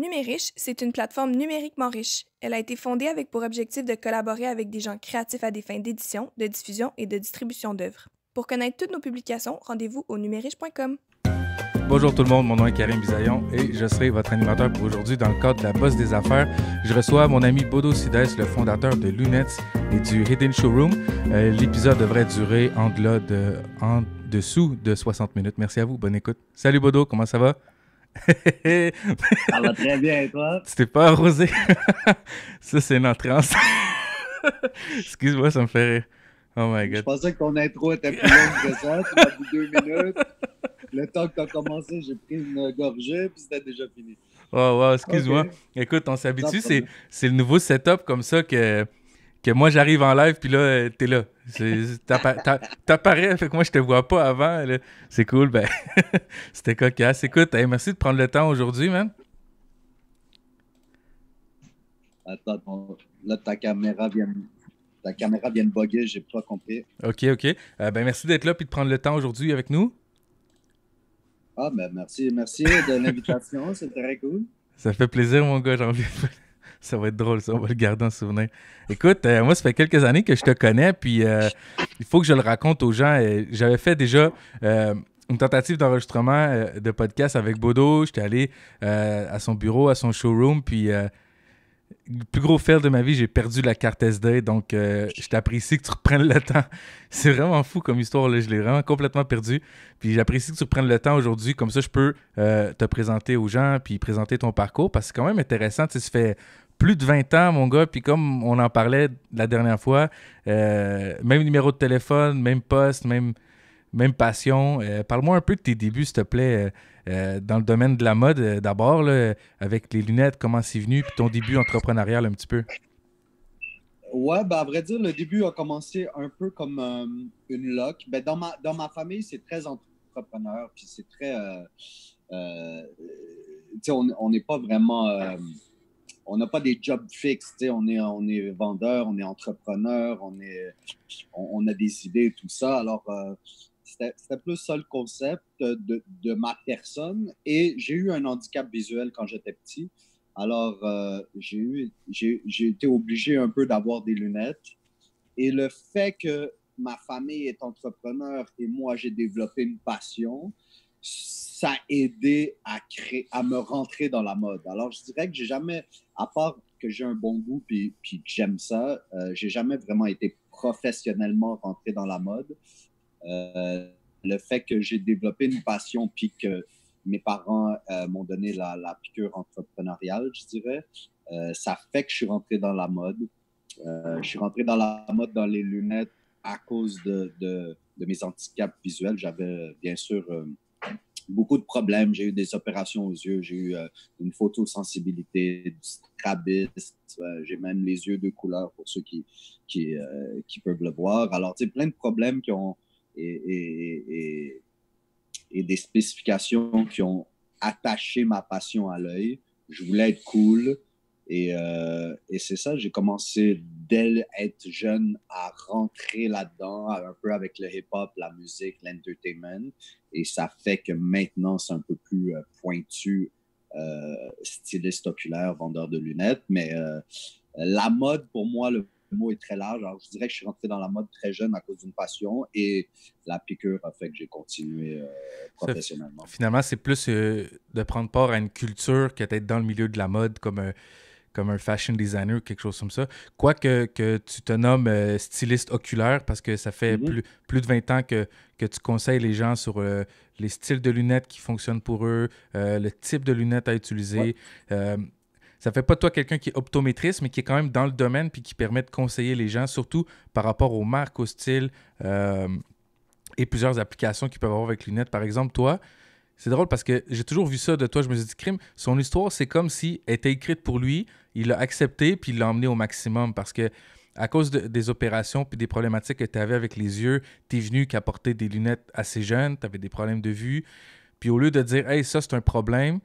Numériche, c'est une plateforme numériquement riche. Elle a été fondée avec pour objectif de collaborer avec des gens créatifs à des fins d'édition, de diffusion et de distribution d'œuvres. Pour connaître toutes nos publications, rendez-vous au numériche.com. Bonjour tout le monde, mon nom est Karim Bisaillon et je serai votre animateur pour aujourd'hui dans le cadre de la Bosse des affaires. Je reçois mon ami Bodo Sides, le fondateur de Lunettes et du Hidden Showroom. L'épisode devrait durer en dessous de 60 minutes. Merci à vous, bonne écoute. Salut Bodo, comment ça va? Ça va très bien, et toi? Tu t'es pas arrosé? Ça, c'est une entrée en scène. Excuse-moi, ça me fait rire. Oh my God. Je pensais que ton intro était plus longue que ça. Tu m'as dit 2 minutes. Le temps que tu as commencé, j'ai pris une gorgée, puis c'était déjà fini. Oh, wow, excuse-moi. Okay. Écoute, on s'habitue, c'est le nouveau setup comme ça que moi, j'arrive en live, puis là, t'es là. T'apparais, fait que moi, je te vois pas avant. Là. C'est cool, ben, c'était cocasse. Écoute, merci de prendre le temps aujourd'hui, man. Attends, là, ta caméra vient de bugger, j'ai pas compris. OK. Ben, merci d'être là, puis de prendre le temps aujourd'hui avec nous. Ah, ben, merci de l'invitation, c'est très cool. Ça fait plaisir, mon gars, j'ai envie. Ça va être drôle, ça. On va le garder en souvenir. Écoute, moi, ça fait quelques années que je te connais, puis il faut que je le raconte aux gens. J'avais fait déjà une tentative d'enregistrement de podcast avec Bodo. J'étais allé à son bureau, à son showroom, puis le plus gros fail de ma vie, j'ai perdu la carte SD. Donc, je t'apprécie que tu reprennes le temps. C'est vraiment fou comme histoire, là. Je l'ai vraiment complètement perdu. Puis j'apprécie que tu reprennes le temps aujourd'hui. Comme ça, je peux te présenter aux gens puis présenter ton parcours parce que c'est quand même intéressant. Tu sais, ça fait plus de 20 ans, mon gars. Puis comme on en parlait la dernière fois, même numéro de téléphone, même poste, même passion. Parle-moi un peu de tes débuts, s'il te plaît, dans le domaine de la mode, d'abord, là, avec les lunettes, comment c'est venu, puis ton début entrepreneurial un petit peu. Ouais, ben, à vrai dire, le début a commencé un peu comme une loc. Ben, dans ma famille, c'est très entrepreneur, puis c'est très... tu sais, on n'est pas vraiment... on n'a pas des jobs fixes, tu sais, on est vendeur, on est entrepreneur, on a des idées et tout ça. Alors, c'était plus ça le concept de ma personne. Et j'ai eu un handicap visuel quand j'étais petit. Alors, j'ai été obligé un peu d'avoir des lunettes. Et le fait que ma famille est entrepreneur et moi, j'ai développé une passion, ça a aidé à me rentrer dans la mode. Alors, je dirais que j'ai jamais, à part que j'ai un bon goût puis que j'aime ça, j'ai jamais vraiment été professionnellement rentré dans la mode. Le fait que j'ai développé une passion puis que mes parents m'ont donné la piqûre entrepreneuriale, je dirais, ça fait que je suis rentré dans la mode. Je suis rentré dans la mode dans les lunettes à cause de mes handicaps visuels. J'avais bien sûr beaucoup de problèmes. J'ai eu des opérations aux yeux, j'ai eu une photosensibilité, du strabisme, j'ai même les yeux de couleur pour ceux qui peuvent le voir. Alors, tu sais, plein de problèmes qui ont et des spécifications qui ont attaché ma passion à l'œil. Je voulais être cool et c'est ça, j'ai commencé dès être jeune à rentrer là-dedans, un peu avec le hip-hop, la musique, l'entertainment. Et ça fait que maintenant, c'est un peu plus pointu, styliste oculaire, vendeur de lunettes. Mais la mode, pour moi, le mot est très large. Alors, je dirais que je suis rentré dans la mode très jeune à cause d'une passion et la piqûre a fait que j'ai continué professionnellement. Finalement, c'est plus de prendre part à une culture que d'être dans le milieu de la mode comme un fashion designer ou quelque chose comme ça. Quoique que tu te nommes styliste oculaire parce que ça fait plus de 20 ans que tu conseilles les gens sur les styles de lunettes qui fonctionnent pour eux, le type de lunettes à utiliser. Ouais. Ça fait pas de toi quelqu'un qui est optométriste, mais qui est quand même dans le domaine puis qui permet de conseiller les gens, surtout par rapport aux marques, au style et plusieurs applications qu'ils peuvent avoir avec lunettes. Par exemple, toi, c'est drôle parce que j'ai toujours vu ça de toi. Je me suis dit, crime, son histoire, c'est comme si elle était écrite pour lui. Il l'a accepté puis il l'a emmené au maximum parce que à cause des opérations puis des problématiques que tu avais avec les yeux, tu es venu qu'apporter des lunettes assez jeunes, tu avais des problèmes de vue. Puis au lieu de dire, hey, ça, c'est un problème,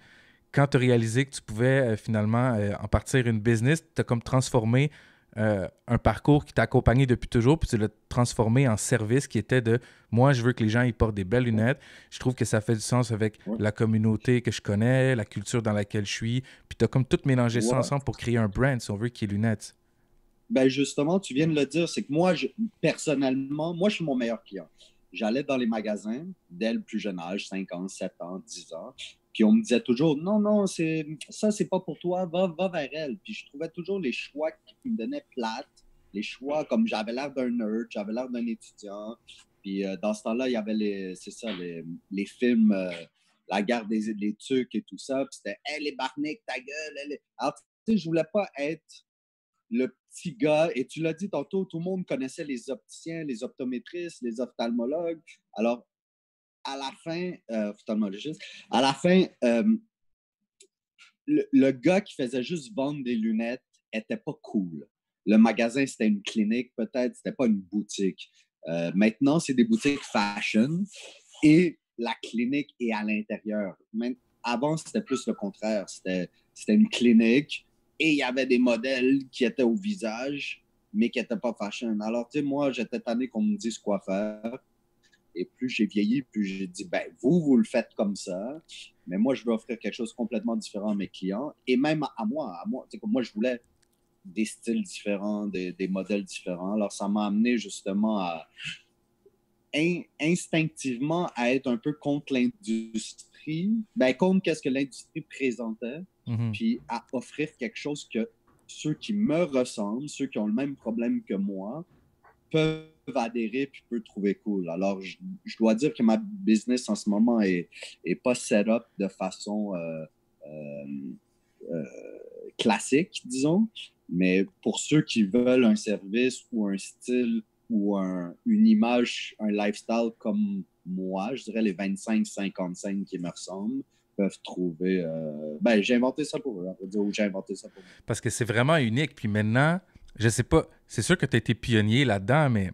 quand tu as réalisé que tu pouvais finalement en partir une business, tu as comme transformé un parcours qui t'a accompagné depuis toujours, puis tu l'as transformé en service qui était de moi, je veux que les gens ils portent des belles lunettes. Je trouve que ça fait du sens avec Ouais. la communauté que je connais, la culture dans laquelle je suis. Puis tu as comme tout mélangé ça Ouais. ensemble pour créer un brand, si on veut, qui est lunettes. Ben justement, tu viens de le dire, c'est que moi, personnellement, moi, je suis mon meilleur client. J'allais dans les magasins dès le plus jeune âge, 5 ans, 7 ans, 10 ans, puis on me disait toujours, non, non, ça, c'est pas pour toi, va vers elle. Puis je trouvais toujours les choix qui me donnaient plates, les choix comme j'avais l'air d'un nerd, j'avais l'air d'un étudiant. Puis dans ce temps-là, il y avait les films, La guerre des Tucs et tout ça. Puis c'était, hey, les barniques, ta gueule. Alors, tu sais, je voulais pas être le petit gars, et tu l'as dit tantôt, tout le monde connaissait les opticiens, les optométristes, les ophtalmologues. Alors, à la fin, ophtalmologiste, à la fin, le gars qui faisait juste vendre des lunettes était pas cool. Le magasin, c'était une clinique, peut-être, c'était pas une boutique. Maintenant, c'est des boutiques fashion et la clinique est à l'intérieur. Avant, c'était plus le contraire. C'était une clinique et il y avait des modèles qui étaient au visage, mais qui n'étaient pas fashion. Alors, tu sais, moi, j'étais tanné qu'on me dise quoi faire. Et plus j'ai vieilli, plus j'ai dit, ben, vous le faites comme ça, mais moi, je veux offrir quelque chose de complètement différent à mes clients et même à moi. Tu sais, comme moi, je voulais des styles différents, des modèles différents. Alors, ça m'a amené justement à instinctivement à être un peu contre l'industrie, ben, contre qu'est-ce que l'industrie présentait, puis à offrir quelque chose que ceux qui me ressemblent, ceux qui ont le même problème que moi, peuvent adhérer puis peuvent trouver cool. Alors, je dois dire que ma business en ce moment est pas set up de façon euh, classique, disons, mais pour ceux qui veulent un service ou un style ou une image, un lifestyle comme moi, je dirais les 25-55 qui me ressemblent, peuvent trouver... ben, j'ai inventé ça pour eux, on peut dire, ou j'ai inventé ça pour eux. Parce que c'est vraiment unique. Puis maintenant, je sais pas, c'est sûr que tu as été pionnier là-dedans, mais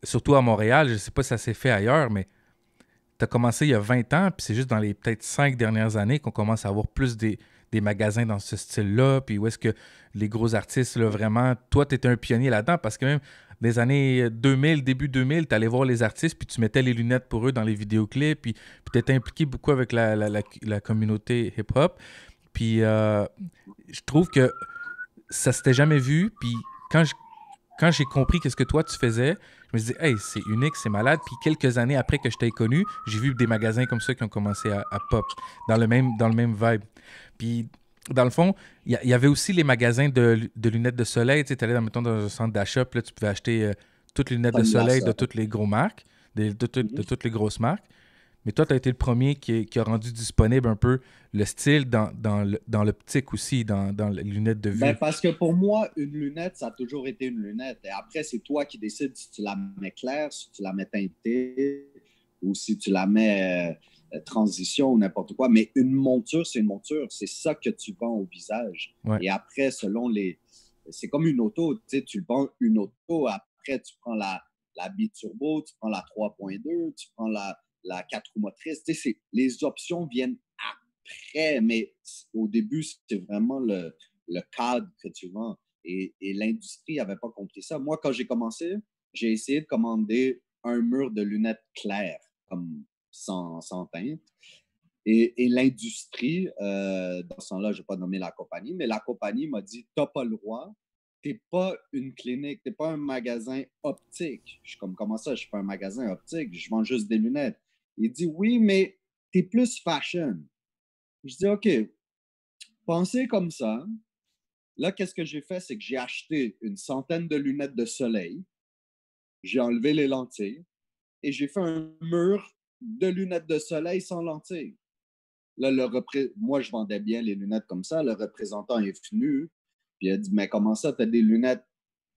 surtout à Montréal, je sais pas si ça s'est fait ailleurs, mais tu as commencé il y a 20 ans, puis c'est juste dans les peut-être 5 dernières années qu'on commence à avoir plus des magasins dans ce style-là, puis où est-ce que les gros artistes, là, vraiment, toi, tu étais un pionnier là-dedans, parce que même des années 2000, début 2000, tu allais voir les artistes, puis tu mettais les lunettes pour eux dans les vidéoclips, puis tu étais impliqué beaucoup avec la communauté hip-hop. Puis je trouve que ça s'était jamais vu, puis quand j'ai compris qu'est-ce que toi tu faisais, je me suis dit, hey, c'est unique, c'est malade. Puis quelques années après que je t'ai connu, j'ai vu des magasins comme ça qui ont commencé à pop, dans le même vibe. Puis, dans le fond, il y avait aussi les magasins de lunettes de soleil. Tu sais, allais, mettons, dans un centre d'achat, puis là, tu pouvais acheter toutes les lunettes de soleil de toutes les gros marques, de toutes les grosses marques. Mais toi, tu as été le premier qui a rendu disponible un peu le style dans l'optique aussi, dans les lunettes de vue. Ben, parce que pour moi, une lunette, ça a toujours été une lunette. Et après, c'est toi qui décides si tu la mets claire, si tu la mets teintée ou si tu la mets transition ou n'importe quoi. Mais une monture, c'est une monture. C'est ça que tu vends au visage. Ouais. Et après, selon les... C'est comme une auto. Tu sais, tu vends une auto. Après, tu prends la biturbo, tu prends la 3.2, tu prends la 4 roues motrices. Tu sais, les options viennent après, mais au début, c'est vraiment le cadre que tu vends. Et l'industrie n'avait pas compris ça. Moi, quand j'ai commencé, j'ai essayé de commander un mur de lunettes claires, comme sans teinte. Et l'industrie, dans ce temps-là, je ne vais pas nommer la compagnie, mais la compagnie m'a dit, tu n'as pas le droit, tu n'es pas une clinique, tu n'es pas un magasin optique. Je suis comme, comment ça, je ne suis pas un magasin optique, je vends juste des lunettes. Il dit, oui, mais tu es plus fashion. Je dis, OK, pensez comme ça. Là, qu'est-ce que j'ai fait? C'est que j'ai acheté une centaine de lunettes de soleil, j'ai enlevé les lentilles et j'ai fait un mur de lunettes de soleil sans lentilles. Là, moi, je vendais bien les lunettes comme ça. Le représentant est venu, puis il a dit, mais comment ça, tu as des lunettes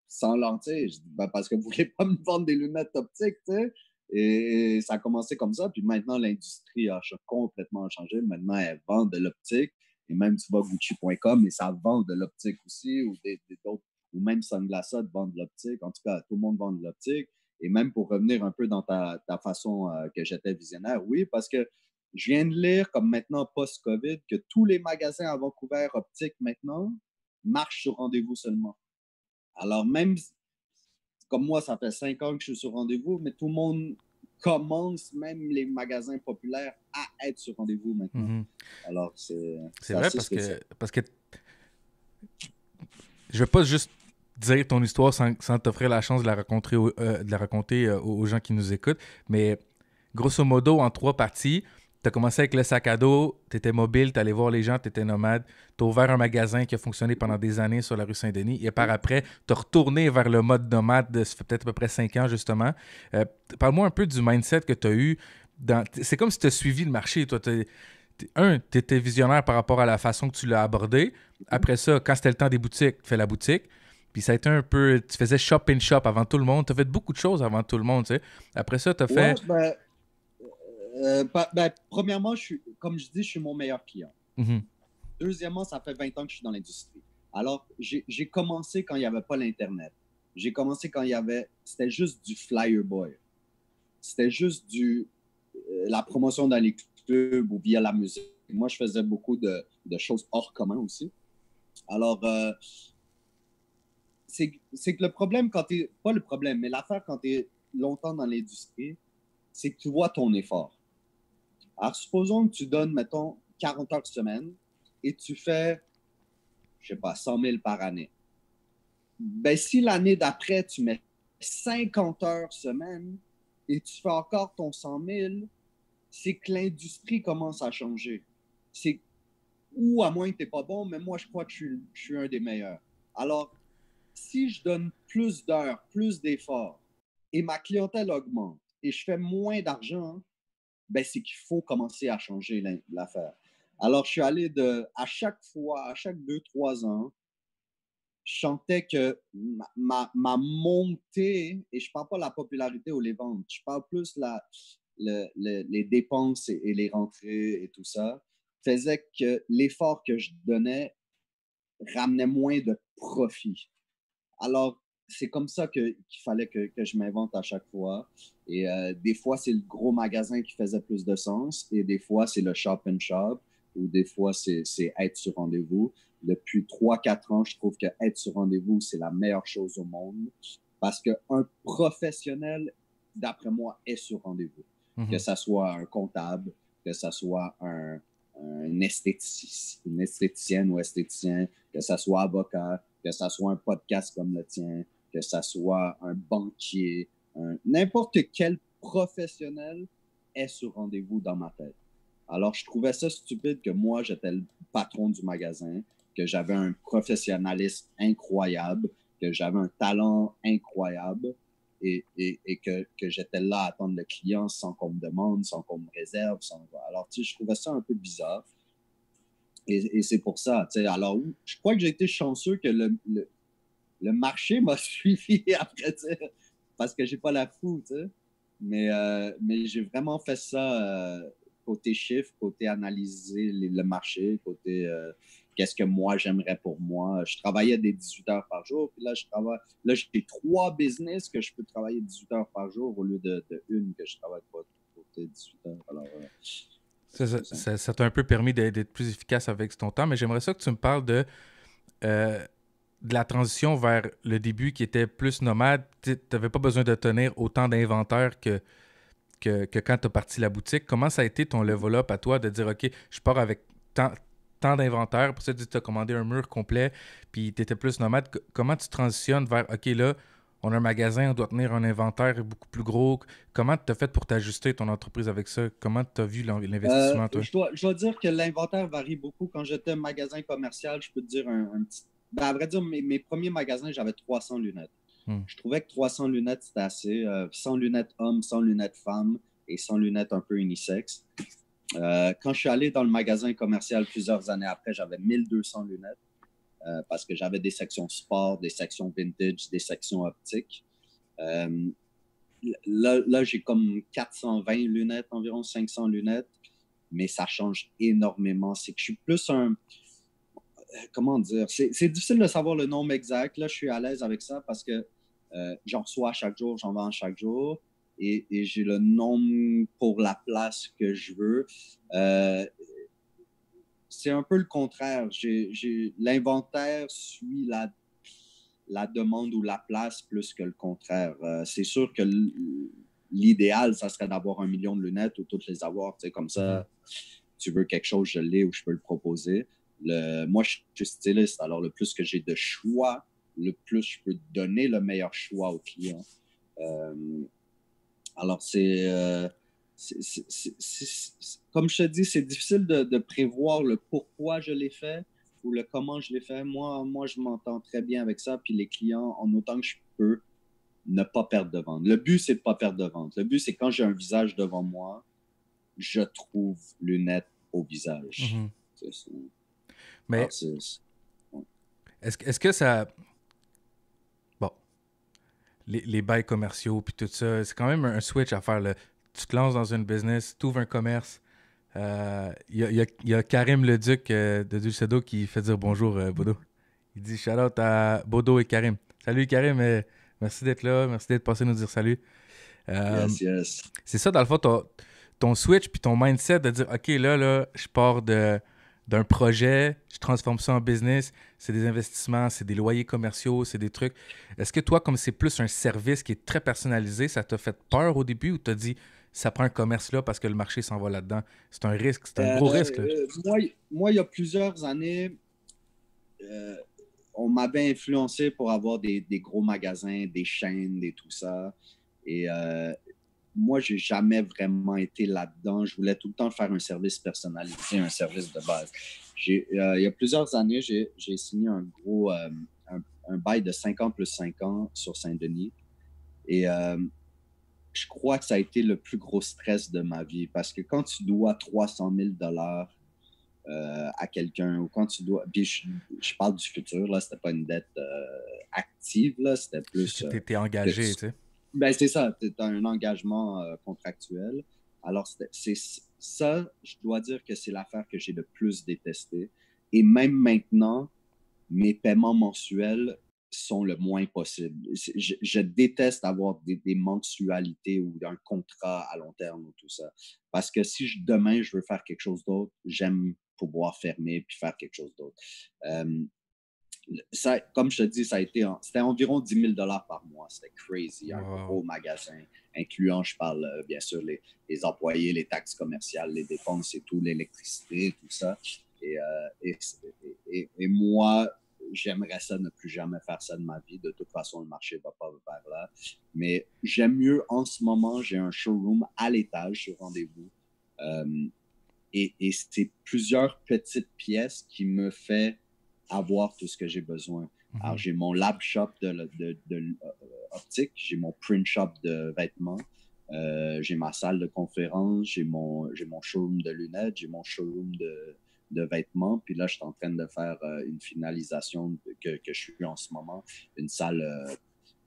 sans lentilles? Je dis, ben, parce que vous ne voulez pas me vendre des lunettes optiques, tu sais. Et ça a commencé comme ça. Puis maintenant, l'industrie a complètement changé. Maintenant, elle vend de l'optique. Et même, tu vas Gucci.com et ça vend de l'optique aussi. Ou d'autres, ou même Sunglassat vend de l'optique. En tout cas, tout le monde vend de l'optique. Et même pour revenir un peu dans ta façon que j'étais visionnaire, oui, parce que je viens de lire, comme maintenant post-COVID, que tous les magasins à Vancouver optiques maintenant marchent sur rendez-vous seulement. Alors, même comme moi, ça fait 5 ans que je suis sur rendez-vous, mais tout le monde commence, même les magasins populaires, à être sur rendez-vous maintenant. Mhm. Alors, c'est vrai assez spécial. parce que je vais pas juste dire ton histoire sans t'offrir la chance de la raconter aux gens qui nous écoutent, mais grosso modo, en 3 parties, tu as commencé avec le sac à dos, tu étais mobile, tu allais voir les gens, tu étais nomade, tu as ouvert un magasin qui a fonctionné pendant des années sur la rue Saint-Denis, et par après, tu as retourné vers le mode nomade, ça fait peut-être à peu près 5 ans justement. Parle-moi un peu du mindset que tu as eu. C'est comme si tu as suivi le marché, toi. Tu étais visionnaire par rapport à la façon que tu l'as abordé. Après ça, quand c'était le temps des boutiques, tu fais la boutique. Puis ça a été un peu. Tu faisais shop in shop avant tout le monde. Tu as fait beaucoup de choses avant tout le monde, tu sais. Après ça, tu as Ouais, fait. premièrement, comme je dis, je suis mon meilleur client. Mhm. Deuxièmement, ça fait 20 ans que je suis dans l'industrie. Alors, j'ai commencé quand il n'y avait pas l'Internet. J'ai commencé quand c'était juste du flyer boy. C'était juste la promotion dans les clubs ou via la musique. Moi, je faisais beaucoup de choses hors commun aussi. Alors, c'est que le problème pas le problème, mais l'affaire quand tu es longtemps dans l'industrie, c'est que tu vois ton effort. Alors, supposons que tu donnes, mettons, 40 heures semaine et tu fais, je sais pas, 100 000 par année. Ben, si l'année d'après, tu mets 50 heures semaine et tu fais encore ton 100 000, c'est que l'industrie commence à changer. Ou à moins que tu n'es pas bon, mais moi, je crois que je suis un des meilleurs. Alors, si je donne plus d'heures, plus d'efforts et ma clientèle augmente et je fais moins d'argent, ben, c'est qu'il faut commencer à changer l'affaire. Alors, je suis allé à chaque fois, à chaque 2, 3 ans, je sentais que ma montée, et je ne parle pas de la popularité ou les ventes, je parle plus les dépenses et les rentrées et tout ça, faisait que l'effort que je donnais ramenait moins de profit. Alors, c'est comme ça qu'il fallait que je m'invente à chaque fois. Et des fois, c'est le gros magasin qui faisait plus de sens. Et des fois, c'est le shop and shop. Ou des fois, c'est être sur rendez-vous. Depuis 3, 4 ans, je trouve que être sur rendez-vous, c'est la meilleure chose au monde. Parce qu'un professionnel, d'après moi, est sur rendez-vous. Mhm. Que ça soit un comptable, que ça soit une esthéticienne ou esthéticien, que ça soit avocat, que ça soit un podcast comme le tien, que ça soit un banquier, n'importe quel professionnel est sur rendez-vous dans ma tête. Alors, je trouvais ça stupide que moi, j'étais le patron du magasin, que j'avais un professionnalisme incroyable, que j'avais un talent incroyable et que j'étais là à attendre le client sans qu'on me demande, sans qu'on me réserve. Alors, tu sais, je trouvais ça un peu bizarre. Et c'est pour ça, tu sais. Alors, je crois que j'ai été chanceux que le marché m'a suivi après, tu sais, parce que j'ai pas la fou, tu sais. Mais j'ai vraiment fait ça côté chiffre, côté analyser le marché, côté qu'est-ce que moi j'aimerais pour moi. Je travaillais des 18 heures par jour, puis là j'ai 3 business que je peux travailler 18 heures par jour au lieu de une que je travaille pas côté 18 heures. Alors, Ça t'a un peu permis d'être plus efficace avec ton temps, mais j'aimerais ça que tu me parles de la transition vers le début qui était plus nomade. Tu n'avais pas besoin de tenir autant d'inventaire que quand tu as parti la boutique. Comment ça a été ton level up à toi de dire, OK, je pars avec tant d'inventaire, pour ça tu as commandé un mur complet, puis tu étais plus nomade. Comment tu transitionnes vers, OK, là, on a un magasin, on doit tenir un inventaire beaucoup plus gros. Comment tu as fait pour t'ajuster ton entreprise avec ça? Comment tu as vu l'investissement, toi? je dois dire que l'inventaire varie beaucoup. Quand j'étais magasin commercial, je peux te dire un petit. Ben, à vrai dire, mes premiers magasins, j'avais 300 lunettes. Je trouvais que 300 lunettes, c'était assez. 100 lunettes hommes, 100 lunettes femmes et 100 lunettes un peu unisex. Quand je suis allé dans le magasin commercial plusieurs années après, j'avais 1200 lunettes parce que j'avais des sections sport, des sections vintage, des sections optiques. Là, j'ai comme 420 lunettes, environ 500 lunettes, mais ça change énormément. C'est que je suis plus comment dire? C'est difficile de savoir le nombre exact. Là, je suis à l'aise avec ça parce que j'en reçois chaque jour, j'en vends chaque jour et j'ai le nombre pour la place que je veux. C'est un peu le contraire. L'inventaire suit la demande ou la place plus que le contraire. C'est sûr que l'idéal, ça serait d'avoir 1 million de lunettes ou toutes les avoir. Comme ça, tu veux quelque chose, je l'ai ou je peux le proposer. Moi, je suis styliste, alors le plus que j'ai de choix, le plus je peux donner le meilleur choix au client. Alors, comme je te dis, c'est difficile de prévoir le pourquoi je l'ai fait ou le comment je l'ai fait. Moi, je m'entends très bien avec ça. Puis les clients, en autant que je peux, ne pas perdre de vente. Le but, c'est de ne pas perdre de vente. Le but, c'est quand j'ai un visage devant moi, je trouve lunettes au visage. Mais alors, est-ce que ça... Bon, les bails commerciaux puis tout ça, c'est quand même un switch à faire. Là. Tu te lances dans une business, tu ouvres un commerce. Il y a Karim Leduc de Dulcedo qui fait dire bonjour, Bodo. Il dit shout-out à Bodo et Karim. Salut Karim, merci d'être là, merci d'être passé nous dire salut. yes. C'est ça, dans le fond, ton switch puis ton mindset de dire OK, là, je pars d'un projet, je transforme ça en business, c'est des investissements, c'est des loyers commerciaux, c'est des trucs. Est-ce que toi, comme c'est plus un service qui est très personnalisé, ça t'a fait peur au début ou t'as dit ça prend un commerce là parce que le marché s'en va là-dedans? C'est un risque, c'est un gros risque. Là. Moi, il y a plusieurs années, on m'avait influencé pour avoir des gros magasins, des chaînes, et tout ça. Et moi, j'ai jamais vraiment été là-dedans. Je voulais tout le temps faire un service personnalisé, un service de base. Il y a plusieurs années, j'ai signé un gros un bail de 5 ans plus 5 ans sur Saint-Denis. Et je crois que ça a été le plus gros stress de ma vie parce que quand tu dois 300 000 à quelqu'un ou quand tu dois... Puis je parle du futur, là, c'était pas une dette active, là, c'était plus... T'es engagé, tu sais. Ben, c'est ça, tu as un engagement contractuel. Alors, c'est ça, je dois dire que c'est l'affaire que j'ai le plus détestée. Et même maintenant, mes paiements mensuels sont le moins possible. Je déteste avoir des mensualités ou un contrat à long terme ou tout ça. Parce que si demain, je veux faire quelque chose d'autre, j'aime pouvoir fermer puis faire quelque chose d'autre. Ça, comme je te dis, c'était environ 10 000 par mois. C'était crazy, un gros magasin, incluant, je parle bien sûr, les employés, les taxes commerciales, les dépenses et tout, l'électricité, tout ça. Et moi, j'aimerais ça ne plus jamais faire ça de ma vie. De toute façon, le marché ne va pas vers là. Mais j'aime mieux, en ce moment, j'ai un showroom à l'étage sur rendez-vous. Et c'est plusieurs petites pièces qui me font avoir tout ce que j'ai besoin. Alors, j'ai mon lab shop de optique, j'ai mon print shop de vêtements, j'ai ma salle de conférence, j'ai mon showroom de lunettes, j'ai mon showroom de vêtements. Puis là, je suis en train de faire une finalisation que je suis en ce moment, une salle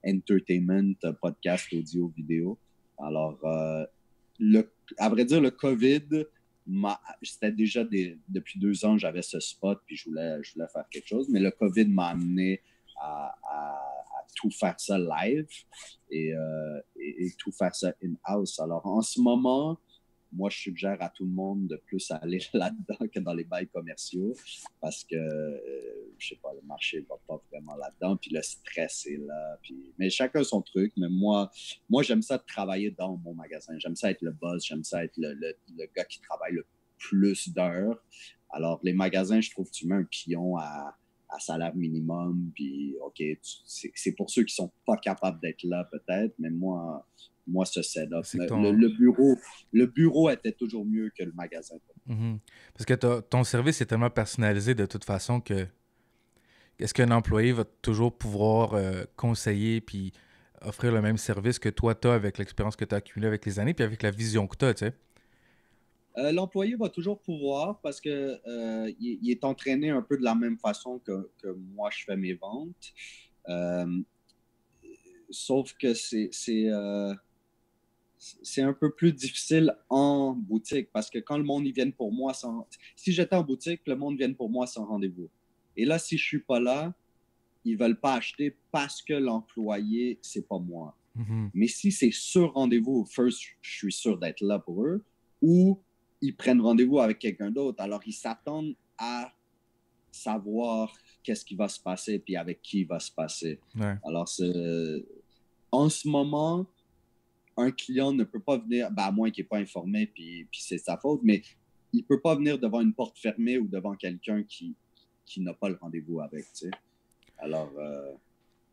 entertainment, podcast, audio, vidéo. Alors, à vrai dire, le COVID, c'était déjà depuis 2 ans, j'avais ce spot, puis je voulais faire quelque chose. Mais le COVID m'a amené à tout faire ça live et tout faire ça in-house. Alors, en ce moment, moi, je suggère à tout le monde de plus aller là-dedans que dans les bails commerciaux parce que, je sais pas, le marché va pas vraiment là-dedans, puis le stress est là. Mais chacun son truc, mais moi j'aime ça de travailler dans mon magasin. J'aime ça être le boss, j'aime ça être le gars qui travaille le plus d'heures. Alors, les magasins, je trouve que tu mets un pion à salaire minimum, puis OK, c'est pour ceux qui sont pas capables d'être là peut-être, mais moi ce setup. Le bureau était toujours mieux que le magasin. Parce que ton service est tellement personnalisé de toute façon que est-ce qu'un employé va toujours pouvoir conseiller puis offrir le même service que toi tu as avec l'expérience que tu as accumulée avec les années puis avec la vision que tu as, tu sais? L'employé va toujours pouvoir parce que il est entraîné un peu de la même façon que moi je fais mes ventes. Sauf que c'est un peu plus difficile en boutique parce que quand le monde y vient pour moi si j'étais en boutique, le monde vient pour moi sans rendez-vous. Et là, si je suis pas là, ils veulent pas acheter parce que l'employé, c'est pas moi. Mais si c'est sur rendez-vous, first, je suis sûr d'être là pour eux, ou ils prennent rendez-vous avec quelqu'un d'autre. Alors, ils s'attendent à savoir qu'est-ce qui va se passer puis avec qui il va se passer. Ouais. Alors, en ce moment, un client ne peut pas venir, à moins qu'il n'est pas informé puis c'est sa faute, mais il ne peut pas venir devant une porte fermée ou devant quelqu'un qui n'a pas le rendez-vous avec. Tu sais. Alors,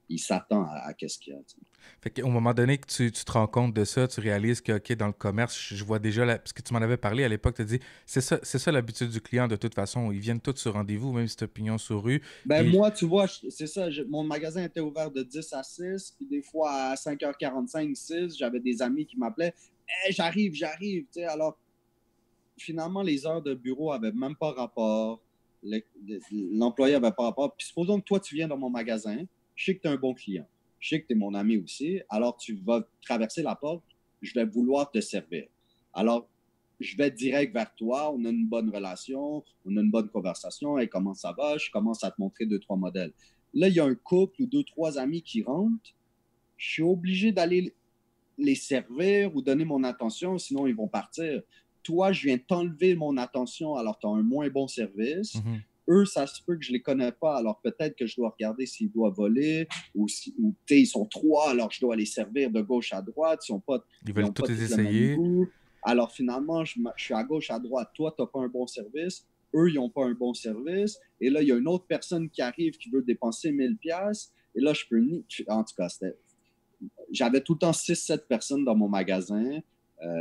il s'attend à qu'est-ce qu'il y a. Tu sais. Fait qu'au moment donné que tu te rends compte de ça, tu réalises que, OK, dans le commerce, je vois déjà, parce que tu m'en avais parlé à l'époque, tu as dit, c'est ça l'habitude du client de toute façon. Ils viennent tous sur rendez-vous, même si tu as pignon sur rue. Puis... Moi, tu vois, c'est ça. Mon magasin était ouvert de 10 à 6, puis des fois à 5h45, 6, j'avais des amis qui m'appelaient. Hey, j'arrive. Tu sais, alors, finalement, les heures de bureau n'avaient même pas rapport. L'employé n'avait pas rapport. Puis supposons que toi, tu viens dans mon magasin, je sais que tu es un bon client. Je sais que tu es mon ami aussi. Alors, tu vas traverser la porte, je vais vouloir te servir. Alors, je vais direct vers toi, on a une bonne relation, on a une bonne conversation, et comment ça va? Je commence à te montrer 2-3 modèles. Là, il y a un couple ou 2-3 amis qui rentrent, je suis obligé d'aller les servir ou donner mon attention, sinon ils vont partir. Toi, je viens t'enlever mon attention, alors tu as un moins bon service. Mm-hmm. Eux, ça se peut que je les connais pas, alors peut-être que je dois regarder s'ils doivent voler ou ils sont 3, alors je dois les servir de gauche à droite. Ils veulent tous les essayer. Alors finalement, je suis à gauche, à droite. Toi, tu n'as pas un bon service. Eux, ils n'ont pas un bon service. Et là, il y a une autre personne qui arrive qui veut dépenser 1000$. Et là, je peux ni... En tout cas, j'avais tout le temps 6-7 personnes dans mon magasin.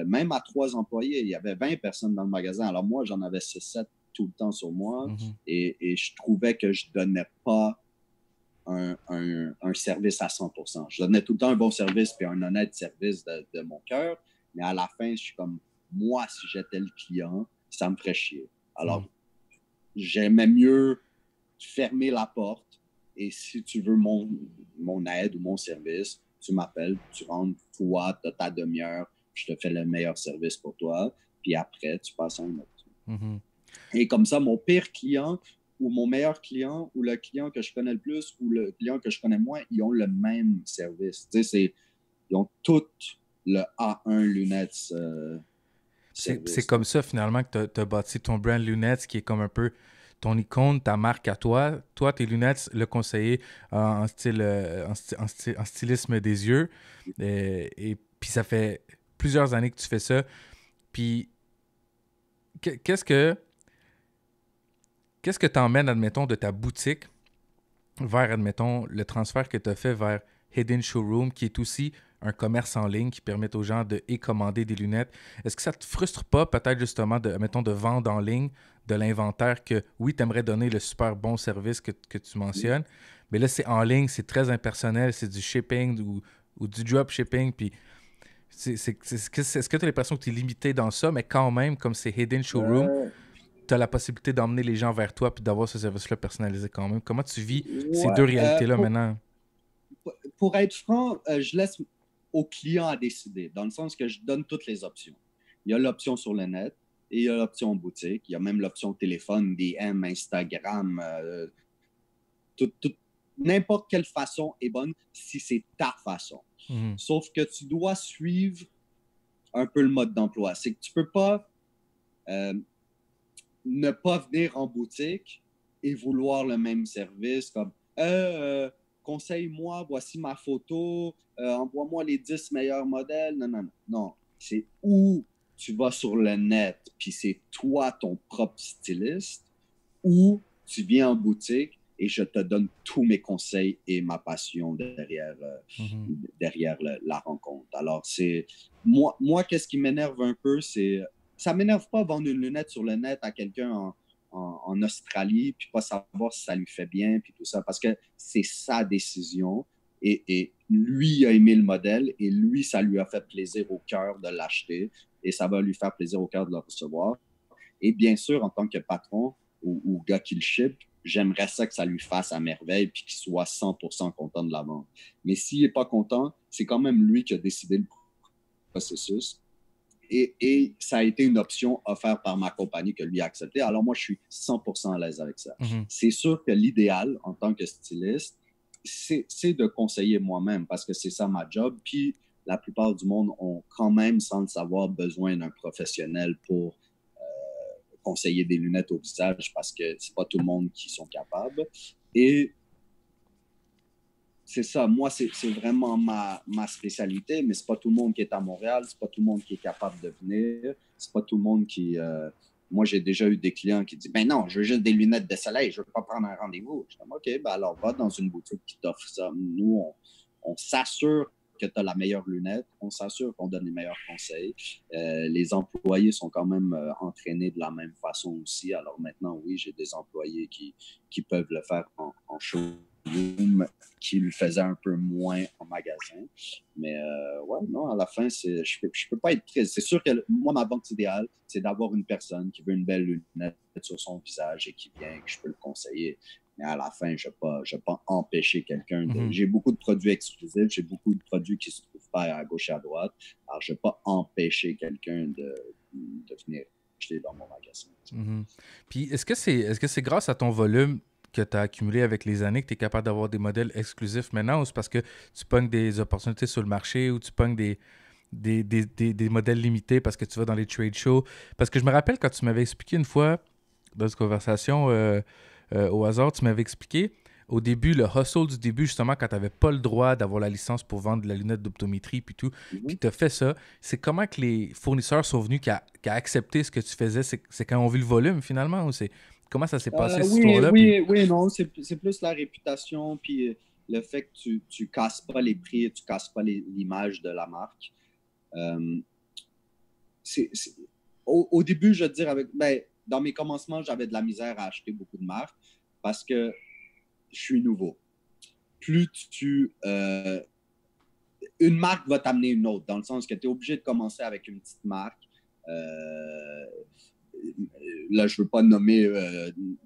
Même à 3 employés, il y avait 20 personnes dans le magasin. Alors moi, j'en avais 6-7 tout le temps sur moi. Mm-hmm. Et je trouvais que je ne donnais pas un service à 100%. Je donnais tout le temps un bon service puis un honnête service de mon cœur. Mais à la fin, je suis comme, moi, si j'étais le client, ça me ferait chier. Alors, j'aimais mieux fermer la porte et si tu veux mon aide ou mon service, tu m'appelles, tu rentres, toi, tu as ta demi-heure, je te fais le meilleur service pour toi, puis après, tu passes à un autre. Mm-hmm. Et comme ça, mon pire client ou mon meilleur client ou le client que je connais le plus ou le client que je connais moins, ils ont le même service. Tu sais, ils ont toutes le A1 lunettes. C'est comme ça, finalement, que tu as bâti ton brand lunettes, qui est comme un peu ton icône, ta marque à toi. Toi, tes lunettes, le conseiller en stylisme des yeux. Et puis, ça fait plusieurs années que tu fais ça. Puis, qu'est-ce que t'emmènes, admettons, de ta boutique vers, admettons, le transfert que tu as fait vers Hidden Showroom, qui est aussi un commerce en ligne qui permet aux gens de commander des lunettes. Est-ce que ça te frustre pas, peut-être justement, de vendre en ligne de l'inventaire que, oui, tu aimerais donner le super bon service que tu mentionnes, mais là, c'est en ligne, c'est très impersonnel, c'est du shipping ou du dropshipping, puis est-ce que tu as l'impression que tu es limité dans ça, mais quand même, comme c'est Hidden Showroom, tu as la possibilité d'emmener les gens vers toi puis d'avoir ce service-là personnalisé quand même. Comment tu vis ces deux réalités-là maintenant? Pour être franc, je laisse au client à décider, dans le sens que je donne toutes les options. Il y a l'option sur le net et il y a l'option boutique. Il y a même l'option téléphone, DM, Instagram. N'importe quelle façon est bonne si c'est ta façon. Mm-hmm. Sauf que tu dois suivre un peu le mode d'emploi. C'est que tu ne peux pas ne pas venir en boutique et vouloir le même service comme conseille-moi, voici ma photo, envoie-moi les 10 meilleurs modèles. Non. C'est où tu vas sur le net, puis c'est toi ton propre styliste, ou tu viens en boutique et je te donne tous mes conseils et ma passion derrière la rencontre. Alors, c'est moi qu'est-ce qui m'énerve un peu, c'est ça m'énerve pas vendre une lunette sur le net à quelqu'un en Australie, puis pas savoir si ça lui fait bien, puis tout ça, parce que c'est sa décision. Et lui a aimé le modèle, et lui, ça lui a fait plaisir au cœur de l'acheter, et ça va lui faire plaisir au cœur de le recevoir. Et bien sûr, en tant que patron ou gars qui le ship, j'aimerais ça que ça lui fasse à merveille, puis qu'il soit 100% content de la vente. Mais s'il n'est pas content, c'est quand même lui qui a décidé le processus. Et ça a été une option offerte par ma compagnie que lui a accepté. Alors moi, je suis 100% à l'aise avec ça. Mm-hmm. C'est sûr que l'idéal, en tant que styliste, c'est de conseiller moi-même parce que c'est ça ma job. Puis la plupart du monde ont quand même, sans le savoir, besoin d'un professionnel pour conseiller des lunettes au visage parce que c'est pas tout le monde qui sont capables. Et c'est ça, moi, c'est vraiment ma spécialité, mais c'est pas tout le monde qui est à Montréal, c'est pas tout le monde qui est capable de venir, c'est pas tout le monde qui... moi, j'ai déjà eu des clients qui disent « Ben non, je veux juste des lunettes de soleil, je veux pas prendre un rendez-vous. » Je dis « OK, ben alors va dans une boutique qui t'offre ça. » Nous, on s'assure que tu as la meilleure lunette, on s'assure qu'on donne les meilleurs conseils. Les employés sont quand même entraînés de la même façon aussi. Alors maintenant, oui, j'ai des employés qui peuvent le faire en showroom, qui le faisaient un peu moins en magasin. Mais ouais, non, à la fin, je peux pas être triste. C'est sûr que moi, ma vente idéale, c'est d'avoir une personne qui veut une belle lunette sur son visage et qui vient et que je peux le conseiller. Mais à la fin, je ne vais pas empêcher quelqu'un de... J'ai beaucoup de produits exclusifs, j'ai beaucoup de produits qui ne se trouvent pas à gauche et à droite. Alors, je ne vais pas empêcher quelqu'un de venir acheter dans mon magasin. Puis, est-ce que c'est grâce à ton volume que tu as accumulé avec les années que tu es capable d'avoir des modèles exclusifs maintenant, ou c'est parce que tu pognes des opportunités sur le marché ou tu pognes des modèles limités parce que tu vas dans les trade shows? Parce que je me rappelle quand tu m'avais expliqué une fois dans une conversation... au hasard, tu m'avais expliqué au début, le hustle du début, justement, quand tu n'avais pas le droit d'avoir la licence pour vendre de la lunette d'optométrie puis tout, puis tu as fait ça. C'est comment que les fournisseurs sont venus qui a accepté ce que tu faisais? C'est quand on vu le volume, finalement? Ou comment ça s'est passé, cette histoire-là? Oui, non, c'est plus la réputation puis le fait que tu ne casses pas les prix, tu ne casses pas l'image de la marque. Au début, je veux dire, dans mes commencements, j'avais de la misère à acheter beaucoup de marques parce que je suis nouveau. Plus une marque va t'amener une autre, dans le sens que tu es obligé de commencer avec une petite marque. Là, je ne veux pas nommer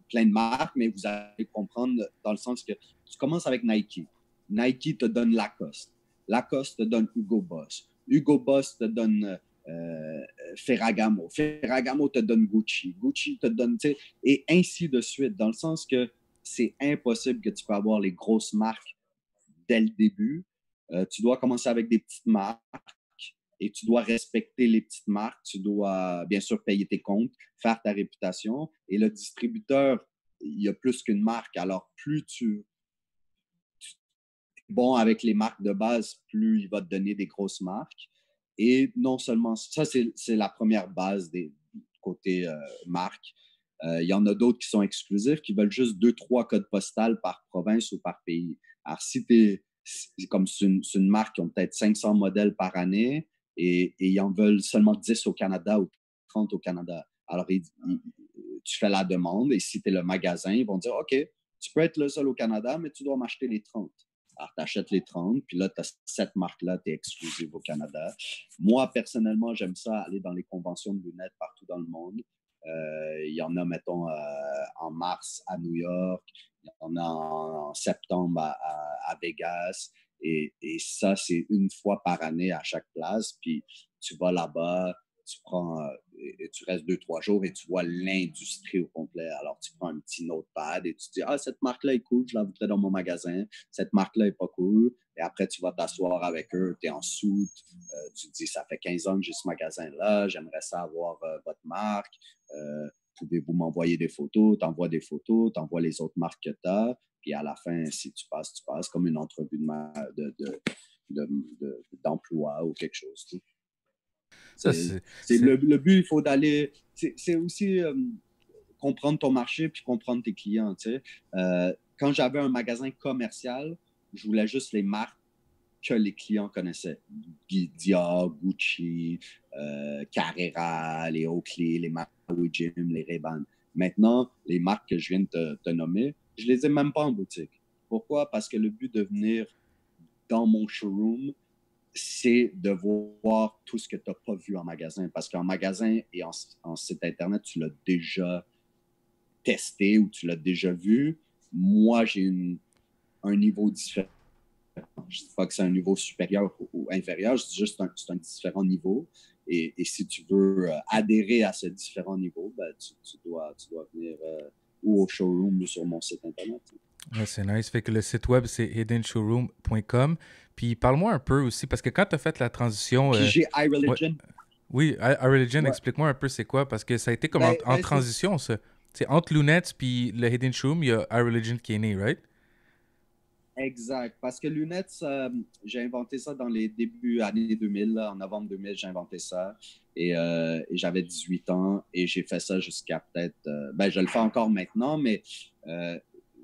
plein de marques, mais vous allez comprendre dans le sens que tu commences avec Nike. Nike te donne Lacoste. Lacoste te donne Hugo Boss. Hugo Boss te donne... Ferragamo. Ferragamo te donne Gucci. Gucci te donne, et ainsi de suite, dans le sens que c'est impossible que tu peux avoir les grosses marques dès le début. Tu dois commencer avec des petites marques et tu dois respecter les petites marques. Tu dois, bien sûr, payer tes comptes, faire ta réputation. Et le distributeur, il y a plus qu'une marque. Alors, plus tu es bon avec les marques de base, plus il va te donner des grosses marques. Et non seulement, ça, c'est la première base des côtés marque. Il y en a d'autres qui sont exclusifs, qui veulent juste 2-3 codes postales par province ou par pays. Alors, si comme c'est une marque qui ont peut-être 500 modèles par année et ils en veulent seulement 10 au Canada ou 30 au Canada. Alors, tu fais la demande et si tu es le magasin, ils vont dire, OK, tu peux être le seul au Canada, mais tu dois m'acheter les 30. Alors, tu achètes les 30, puis là, tu as cette marque-là, tu es exclusive au Canada. Moi, personnellement, j'aime ça, aller dans les conventions de lunettes partout dans le monde. Il y en a, mettons, en mars à New York, il y en a en septembre à Vegas. Et ça, c'est une fois par année à chaque place. Puis tu vas là-bas, tu restes 2-3 jours et tu vois l'industrie au complet. Alors, tu prends un petit notepad et tu te dis « Ah, cette marque-là est cool, je la voudrais dans mon magasin. Cette marque-là est pas cool. » Et après, tu vas t'asseoir avec eux, tu es en soute. Tu te dis « Ça fait 15 ans que j'ai ce magasin-là. J'aimerais ça avoir votre marque. Pouvez-vous m'envoyer des photos? » Tu envoies des photos, tu envoies les autres marques que tu as. Puis à la fin, si tu passes comme une entrevue d'emploi ou quelque chose. Tu sais. Le but, il faut d'aller... C'est aussi comprendre ton marché puis comprendre tes clients. Tu sais. Quand j'avais un magasin commercial, je voulais juste les marques que les clients connaissaient. Dior, Gucci, Carrera, les Oakley, les Maui Jim, les Ray-Ban. Maintenant, les marques que je viens de te nommer, je les ai même pas en boutique. Pourquoi? Parce que le but de venir dans mon showroom, c'est de voir tout ce que tu n'as pas vu en magasin. Parce qu'en magasin et en site Internet, tu l'as déjà testé ou tu l'as déjà vu. Moi, j'ai un niveau différent. Je ne dis pas que c'est un niveau supérieur ou inférieur, je dis juste que c'est un différent niveau. Et si tu veux adhérer à ce différent niveau, ben, tu dois venir ou au showroom ou sur mon site Internet. Ouais, c'est nice. Fait que le site web, c'est hiddenshowroom.com. Puis parle-moi un peu aussi, parce que quand tu as fait la transition... Puis j'ai iReligion. Ouais. Oui, iReligion, Ouais. explique-moi un peu c'est quoi, parce que ça a été comme en Ben, transition, ça. C'est entre Lunettes puis le Hidden Shroom, il y a iReligion qui est né, right? exact. Parce que lunettes, j'ai inventé ça dans les débuts années 2000. Là. En novembre 2000, j'ai inventé ça. Et j'avais 18 ans et j'ai fait ça jusqu'à peut-être. Ben, je le fais encore maintenant, mais euh,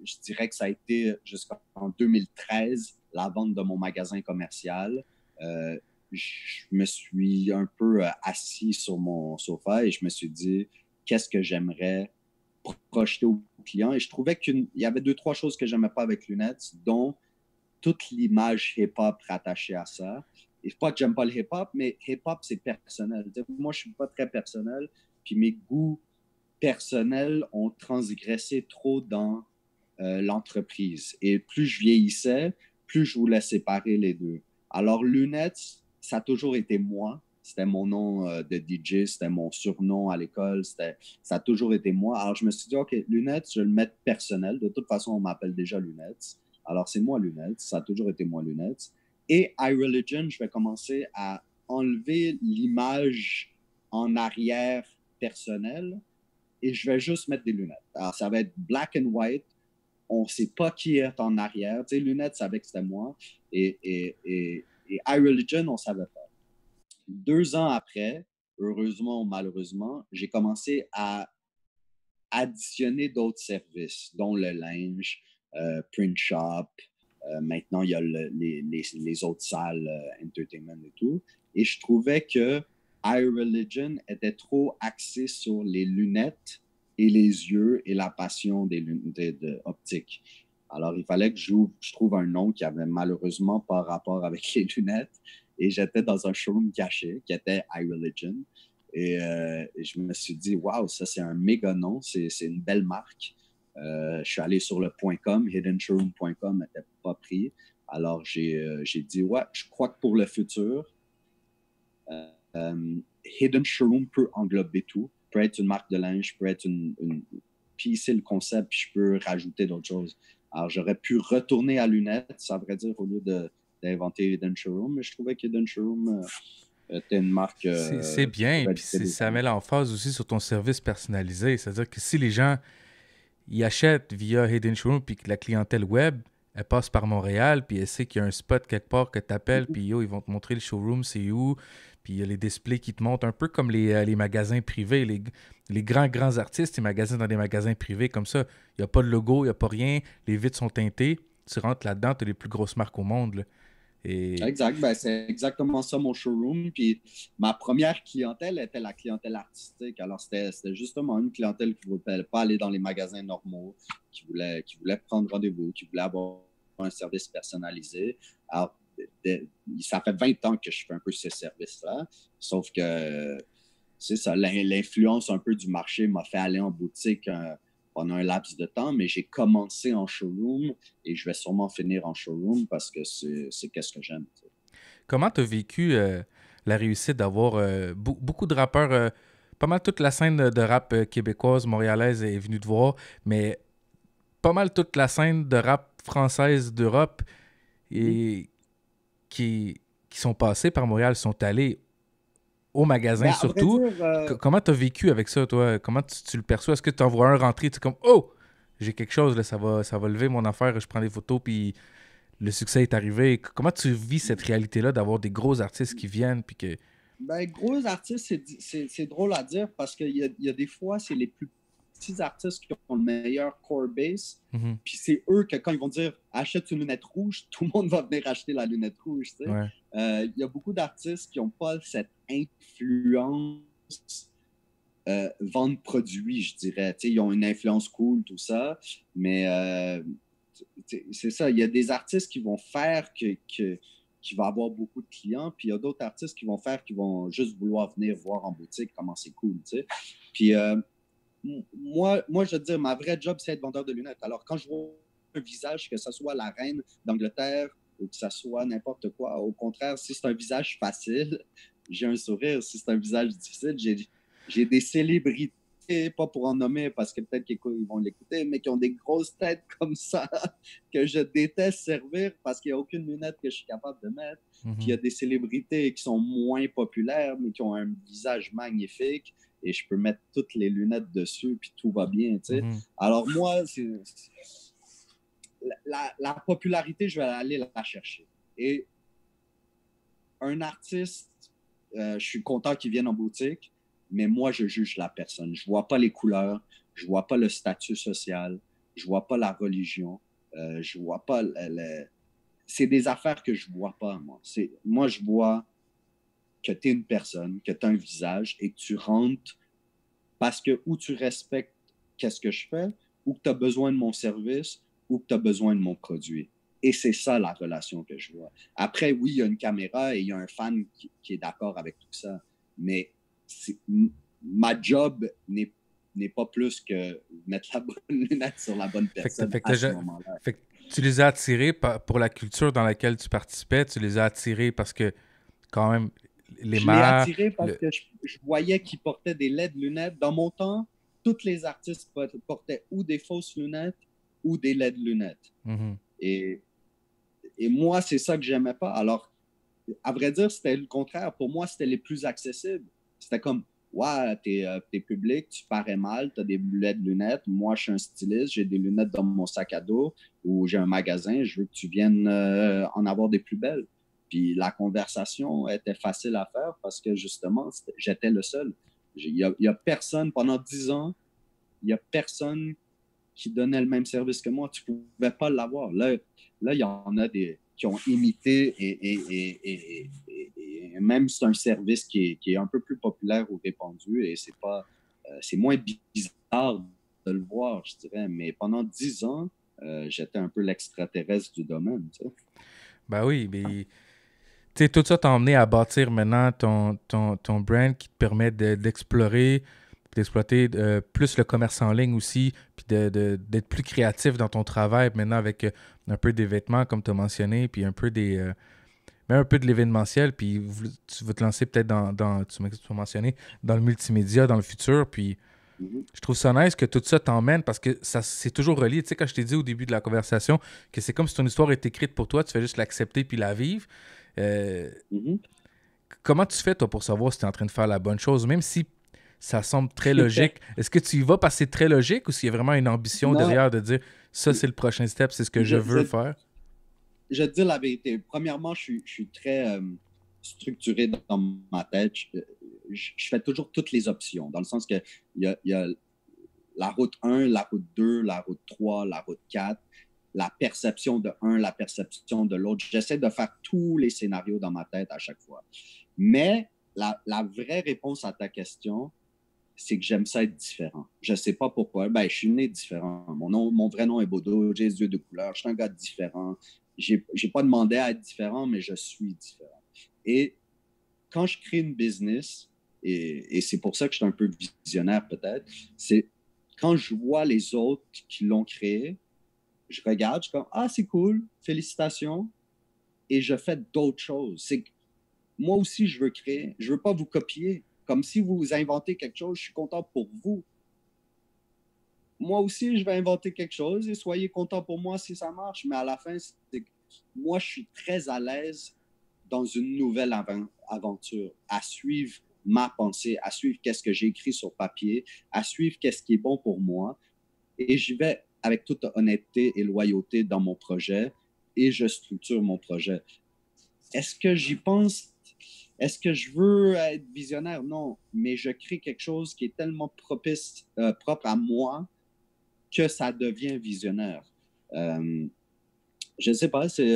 je dirais que ça a été jusqu'en 2013, la vente de mon magasin commercial. Euh, je me suis un peu assis sur mon sofa et je me suis dit, qu'est-ce que j'aimerais projeter aux clients. Et je trouvais qu'il y avait deux, trois choses que j'aimais pas avec Lunettes, dont toute l'image hip-hop rattachée à ça. Et pas que j'aime pas le hip-hop, mais hip-hop, c'est personnel. Moi, je suis pas très personnel, puis mes goûts personnels ont transgressé trop dans l'entreprise. Et plus je vieillissais, plus je voulais séparer les deux. Alors, Lunettes, ça a toujours été moi. C'était mon nom de DJ, c'était mon surnom à l'école, ça a toujours été moi. Alors, je me suis dit, OK, Lunettes, je vais le mettre personnel. De toute façon, on m'appelle déjà Lunettes. Alors, c'est moi Lunettes, ça a toujours été moi Lunettes. Et iReligion, je vais commencer à enlever l'image en arrière personnelle et je vais juste mettre des lunettes. Alors, ça va être black and white. On ne sait pas qui est en arrière. Tu sais, lunettes, savait que c'était moi. Et iReligion, on ne savait pas. 2 ans après, heureusement ou malheureusement, j'ai commencé à additionner d'autres services, dont le linge, print shop. Maintenant, il y a les autres salles, entertainment et tout. Et je trouvais que iReligion était trop axé sur les lunettes et les yeux et la passion des lunettes optiques. Alors, il fallait que je trouve un nom qui avait malheureusement pas rapport avec les lunettes. Et j'étais dans un showroom caché qui était iReligion. Et je me suis dit, waouh, ça c'est un méga nom, c'est une belle marque. Je suis allé sur le .com, hiddenshowroom.com n'était pas pris. Alors j'ai dit, ouais, je crois que pour le futur, Hidden Showroom peut englober tout. Peut être une marque de linge, peut être Puis c'est le concept, puis je peux rajouter d'autres choses. Alors j'aurais pu retourner à lunettes, ça veut dire, au lieu d'inventer Hidden Showroom, mais je trouvais que Hidden Showroom était une marque C'est qui bien, et pourrait puis durer des ça met années. l'emphase aussi sur ton service personnalisé. C'est-à-dire que si les gens ils achètent via Hidden Showroom, puis que la clientèle web, elle passe par Montréal, puis elle sait qu'il y a un spot quelque part que tu appelles, puis yo, ils vont te montrer le showroom, c'est où, puis il y a les displays qui te montrent, un peu comme les magasins privés, les grands artistes, ils magasinent dans des magasins privés comme ça. Il n'y a pas de logo, il n'y a pas rien, les vitres sont teintées, tu rentres là-dedans, tu as les plus grosses marques au monde, là. Et Exact, ben, c'est exactement ça mon showroom. Puis ma première clientèle était la clientèle artistique. Alors c'était justement une clientèle qui ne voulait pas aller dans les magasins normaux, qui voulait prendre rendez-vous, qui voulait avoir un service personnalisé. Alors, ça fait 20 ans que je fais un peu ce service-là. Sauf que c'est ça, l'influence un peu du marché m'a fait aller en boutique pendant un laps de temps, mais j'ai commencé en showroom et je vais sûrement finir en showroom parce que c'est qu'est-ce que j'aime. Tu sais. comment tu as vécu la réussite d'avoir beaucoup de rappeurs, pas mal toute la scène de rap québécoise, montréalaise est venue te voir, mais pas mal toute la scène de rap française d'Europe Mhm. et qui sont passés par Montréal, sont allés au magasin Ben, à vrai surtout. dire, Comment tu as vécu avec ça, toi? Comment tu le perçois? Est-ce que tu en vois un rentrer, tu es comme «Oh! J'ai quelque chose, là, ça va lever mon affaire, je prends des photos, puis le succès est arrivé». Comment tu vis cette réalité-là d'avoir des gros artistes qui viennent, puis que... ben, gros artistes, c'est drôle à dire parce qu'il y a des fois, c'est les plus petits artistes qui ont le meilleur core base. Mhm. Puis c'est eux que quand ils vont dire achète une lunette rouge, tout le monde va venir acheter la lunette rouge. Tu sais. Ouais. Il y a beaucoup d'artistes qui n'ont pas cette influence vendre produits, je dirais. Tu sais, ils ont une influence cool, tout ça, mais c'est ça. Il y a des artistes qui vont faire qui va avoir beaucoup de clients, puis il y a d'autres artistes qui vont faire qui vont juste vouloir venir voir en boutique comment c'est cool, tu sais. Puis moi, je veux dire, ma vraie job, c'est être vendeur de lunettes. Alors, quand je vois un visage, que ce soit la reine d'Angleterre ou que ce soit n'importe quoi, au contraire, si c'est un visage facile, j'ai un sourire. Si c'est un visage difficile, j'ai des célébrités pas pour en nommer parce que peut-être qu'ils vont l'écouter, mais qui ont des grosses têtes comme ça que je déteste servir parce qu'il n'y a aucune lunette que je suis capable de mettre. Puis il y a des célébrités qui sont moins populaires, mais qui ont un visage magnifique et je peux mettre toutes les lunettes dessus puis tout va bien, tu sais. Alors moi, la popularité, je vais aller la chercher. Et un artiste, je suis content qu'il vienne en boutique, mais moi, je juge la personne. Je ne vois pas les couleurs, je ne vois pas le statut social, je ne vois pas la religion, je ne vois pas... C'est des affaires que je ne vois pas, moi. Moi, je vois que tu es une personne, que tu as un visage et que tu rentres parce que ou tu respectes qu'est-ce que je fais, ou que tu as besoin de mon service, ou que tu as besoin de mon produit. Et c'est ça la relation que je vois. Après, oui, il y a une caméra et il y a un fan qui est d'accord avec tout ça, mais ma job n'est pas plus que mettre la bonne lunette sur la bonne personne à ce moment-là. Fait que tu les as attirés pour la culture dans laquelle tu participais, tu les as attirés parce que quand même, les Je l'ai attiré parce que je voyais qu'ils portaient des LED lunettes. Dans mon temps, tous les artistes portaient ou des fausses lunettes ou des LED lunettes. Et moi, c'est ça que j'aimais pas. Alors, à vrai dire, c'était le contraire. Pour moi, c'était les plus accessibles. C'était comme, ouais, t'es public, tu parais mal, t'as des LED lunettes. Moi, je suis un styliste, j'ai des lunettes dans mon sac à dos ou j'ai un magasin, je veux que tu viennes en avoir des plus belles. Puis la conversation était facile à faire parce que justement, j'étais le seul. Il y a personne, pendant 10 ans, il n'y a personne qui donnait le même service que moi. Tu ne pouvais pas l'avoir. Là, il y en a qui ont imité et même c'est un service qui est un peu plus populaire ou répandu et c'est moins bizarre de le voir, je dirais. Mais pendant 10 ans, j'étais un peu l'extraterrestre du domaine. Tu sais. Ben oui, mais tu sais, tout ça t'a emmené à bâtir maintenant ton brand qui te permet d'explorer, d'exploiter plus le commerce en ligne aussi, puis d'être plus créatif dans ton travail maintenant avec un peu des vêtements, comme tu as mentionné, puis un peu même un peu de l'événementiel, puis tu vas te lancer peut-être tu m'as mentionné, dans le multimédia dans le futur, puis je trouve ça nice que tout ça t'emmène parce que ça c'est toujours relié. Tu sais, quand je t'ai dit au début de la conversation que c'est comme si ton histoire est écrite pour toi, tu fais juste l'accepter puis la vivre. Comment tu fais, toi, pour savoir si tu es en train de faire la bonne chose, même si ça semble très logique? Est-ce que tu y vas parce que c'est très logique ou s'il y a vraiment une ambition derrière de dire ça, c'est le prochain step, c'est ce que je veux faire? Je te dis la vérité. Premièrement, je suis très structuré dans ma tête. Je fais toujours toutes les options, dans le sens que il y a la route 1, la route 2, la route 3, la route 4, la perception de un, la perception de l'autre. J'essaie de faire tous les scénarios dans ma tête à chaque fois. Mais la vraie réponse à ta question, c'est que j'aime ça être différent. Je ne sais pas pourquoi. Ben, je suis né différent. Mon vrai nom est Bodo, j'ai les yeux de couleur, je suis un gars différent. Je n'ai pas demandé à être différent, mais je suis différent. Et quand je crée une business, et c'est pour ça que je suis un peu visionnaire peut-être, c'est quand je vois les autres qui l'ont créé, je regarde, je suis comme, ah, c'est cool, félicitations, et je fais d'autres choses. C'est que moi aussi, je veux créer. Je ne veux pas vous copier. Comme si vous inventez quelque chose, je suis content pour vous. Moi aussi, je vais inventer quelque chose et soyez content pour moi si ça marche. Mais à la fin, c'est que moi, je suis très à l'aise dans une nouvelle aventure, à suivre ma pensée, à suivre qu'est-ce que j'ai écrit sur papier, à suivre qu'est-ce qui est bon pour moi. Et j'y vais avec toute honnêteté et loyauté dans mon projet et je structure mon projet. Est-ce que j'y pense? Est-ce que je veux être visionnaire? Non, mais je crée quelque chose qui est tellement propre à moi que ça devient visionnaire. Je ne sais pas, c'est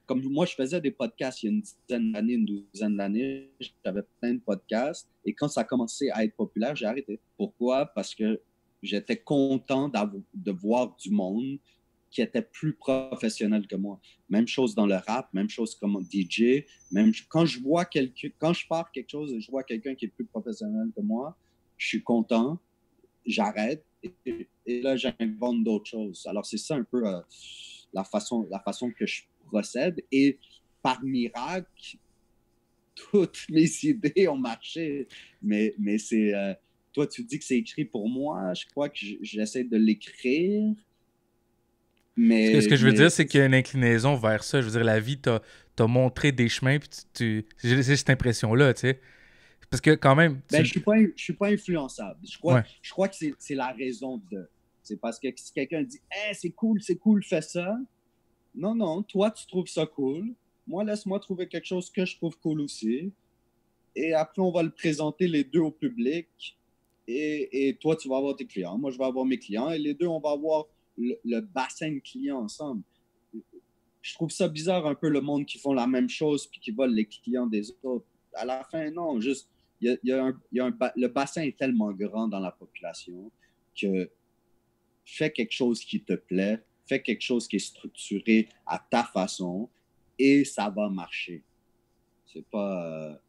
comme moi, je faisais des podcasts il y a une dizaine d'années, une douzaine d'années. J'avais plein de podcasts et quand ça a commencé à être populaire, j'ai arrêté. Pourquoi? Parce que j'étais content de voir du monde qui était plus professionnel que moi. Même chose dans le rap, même chose comme DJ. Quand je pars quelque chose et je vois quelqu'un qui est plus professionnel que moi, je suis content, j'arrête et là, j'invente d'autres choses. Alors, c'est ça un peu la façon que je procède. Et par miracle, toutes mes idées ont marché. Mais c'est toi, tu dis que c'est écrit pour moi. Je crois que j'essaie de l'écrire. Ce que je veux Mais dire, c'est qu'il y a une inclinaison vers ça. Je veux dire, la vie t'a montré des chemins, puis j'ai cette impression-là, tu sais. Parce que quand même, ben, je suis pas influençable. Ouais. Je crois que c'est la raison de. C'est parce que si quelqu'un dit hey, c'est cool, fais ça. Non, non, toi, tu trouves ça cool. Moi, laisse-moi trouver quelque chose que je trouve cool aussi. Et après, on va le présenter les deux au public. Et toi, tu vas avoir tes clients. Moi, je vais avoir mes clients. Et les deux, on va avoir le bassin de clients ensemble. Je trouve ça bizarre un peu le monde qui font la même chose puis qui volent les clients des autres. À la fin, non, juste, le bassin est tellement grand dans la population que fais quelque chose qui te plaît, fais quelque chose qui est structuré à ta façon et ça va marcher. C'est pas...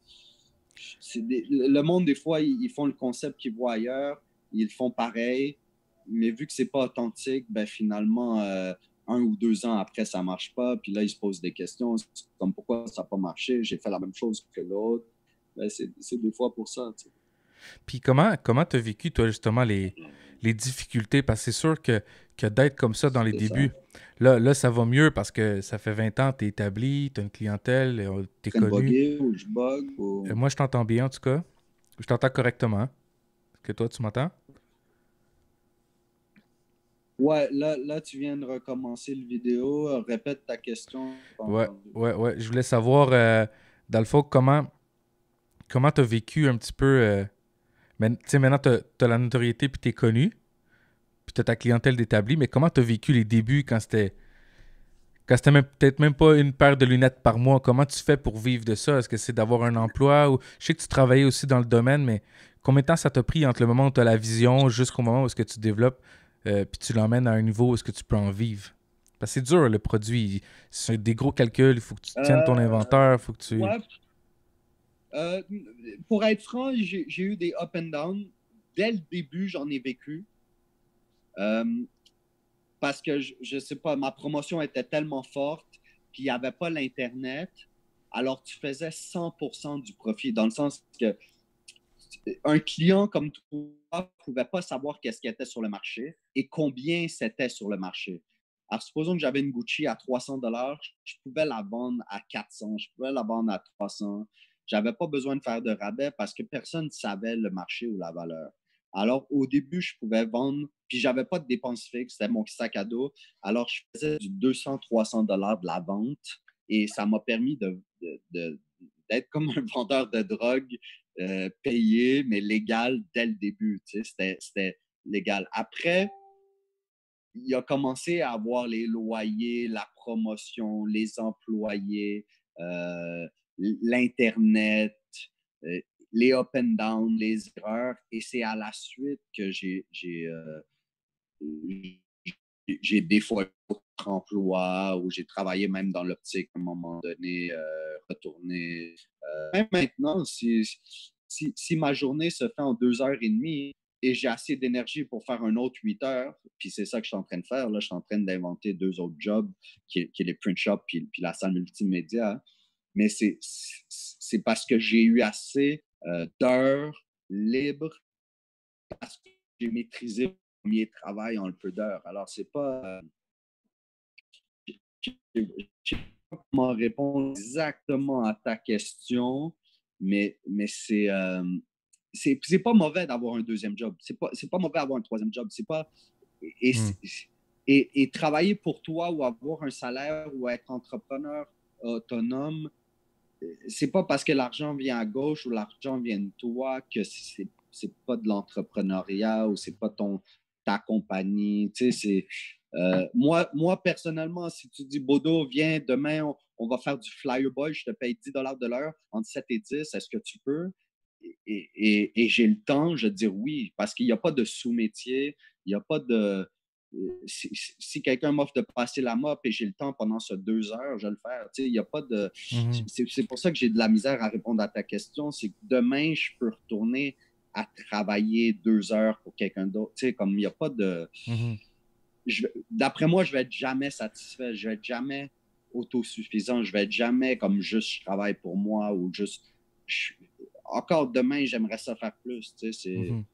le monde, des fois, ils font le concept qu'ils voient ailleurs, ils le font pareil, mais vu que c'est pas authentique, ben finalement, 1 ou 2 ans après, ça marche pas. Puis là, ils se posent des questions comme pourquoi ça n'a pas marché, j'ai fait la même chose que l'autre. Ben, c'est des fois pour ça. Tu sais. Puis comment tu as vécu, toi, justement, les difficultés? Parce que c'est sûr que d'être comme ça dans les C'est débuts, ça. là, ça va mieux parce que ça fait 20 ans, tu es établi, tu as une clientèle, tu es En train de connu. bugger ou je bug ou... Moi, je t'entends bien, en tout cas. Je t'entends correctement. Est-ce que toi, tu m'entends? Ouais, là, tu viens de recommencer le vidéo. Répète ta question. Pas Ouais, entendu. ouais. Je voulais savoir, dans le fond, comment tu as vécu un petit peu. Tu sais, maintenant, tu as la notoriété puis tu es connu, puis tu as ta clientèle d'établi, mais comment tu as vécu les débuts quand c'était peut-être même pas une paire de lunettes par mois? Comment tu fais pour vivre de ça? Est-ce que c'est d'avoir un emploi? Ou... Je sais que tu travaillais aussi dans le domaine, mais combien de temps ça t'a pris entre le moment où tu as la vision jusqu'au moment où est-ce que tu développes, puis tu l'emmènes à un niveau où est-ce que tu peux en vivre? Parce que c'est dur, le produit. C'est des gros calculs. Il faut que tu tiennes ton Euh, inventaire. Il faut que tu... ouais, euh, pour être franc, j'ai eu des up and down. Dès le début, j'en ai vécu. Euh, parce que, je sais pas, ma promotion était tellement forte, puis il n'y avait pas l'Internet. Alors, tu faisais 100% du profit, dans le sens que un client comme toi ne pouvait pas savoir qu'est-ce qui était sur le marché et combien c'était sur le marché. Alors, supposons que j'avais une Gucci à 300 $, je pouvais la vendre à 400, je pouvais la vendre à 300. Je n'avais pas besoin de faire de rabais parce que personne ne savait le marché ou la valeur. Alors, au début, je pouvais vendre, puis je n'avais pas de dépenses fixes, c'était mon sac à dos. Alors, je faisais du 200-300 $ de la vente et ça m'a permis d'être comme un vendeur de drogue payé, mais légal dès le début. Tu sais, c'était légal. Après, il a commencé à avoir les loyers, la promotion, les employés, l'Internet, euh, les up and down, les erreurs. Et c'est à la suite que j'ai des fois d'autres emplois où j'ai travaillé même dans l'optique à un moment donné, retourner. Même maintenant, si ma journée se fait en 2 heures et demie et j'ai assez d'énergie pour faire un autre 8 heures, puis c'est ça que je suis en train de faire, là, je suis en train d'inventer 2 autres jobs, qui est les print shops puis la salle multimédia, mais c'est parce que j'ai eu assez d'heures libres parce que j'ai maîtrisé mon premier travail en un peu d'heures. Alors, c'est pas. Je ne sais pas comment répondre exactement à ta question, mais c'est pas mauvais d'avoir un deuxième job. C'est pas mauvais d'avoir un troisième job. C'est pas. Et, Hmm. et travailler pour toi ou avoir un salaire ou être entrepreneur autonome, c'est pas parce que l'argent vient à gauche ou l'argent vient de toi que c'est pas de l'entrepreneuriat ou c'est pas ta compagnie. Tu sais, moi, personnellement, si tu dis Bodo, viens demain, on va faire du Flyerboy, je te paye 10 $ de l'heure, entre 7 et 10, est-ce que tu peux? Et j'ai le temps, je vais te dire oui, parce qu'il n'y a pas de sous-métier, il n'y a pas de. Si quelqu'un m'offre de passer la mop et j'ai le temps pendant ce 2 heures, je vais le faire. Il n'y a pas de. Mhm. C'est pour ça que j'ai de la misère à répondre à ta question. C'est que demain, je peux retourner à travailler 2 heures pour quelqu'un d'autre. Comme il n'y a pas de. Mhm. D'après moi, je vais être jamais satisfait. Je vais être jamais autosuffisant. Je vais être jamais comme juste je travaille pour moi ou juste. Encore demain, j'aimerais ça faire plus. Mhm.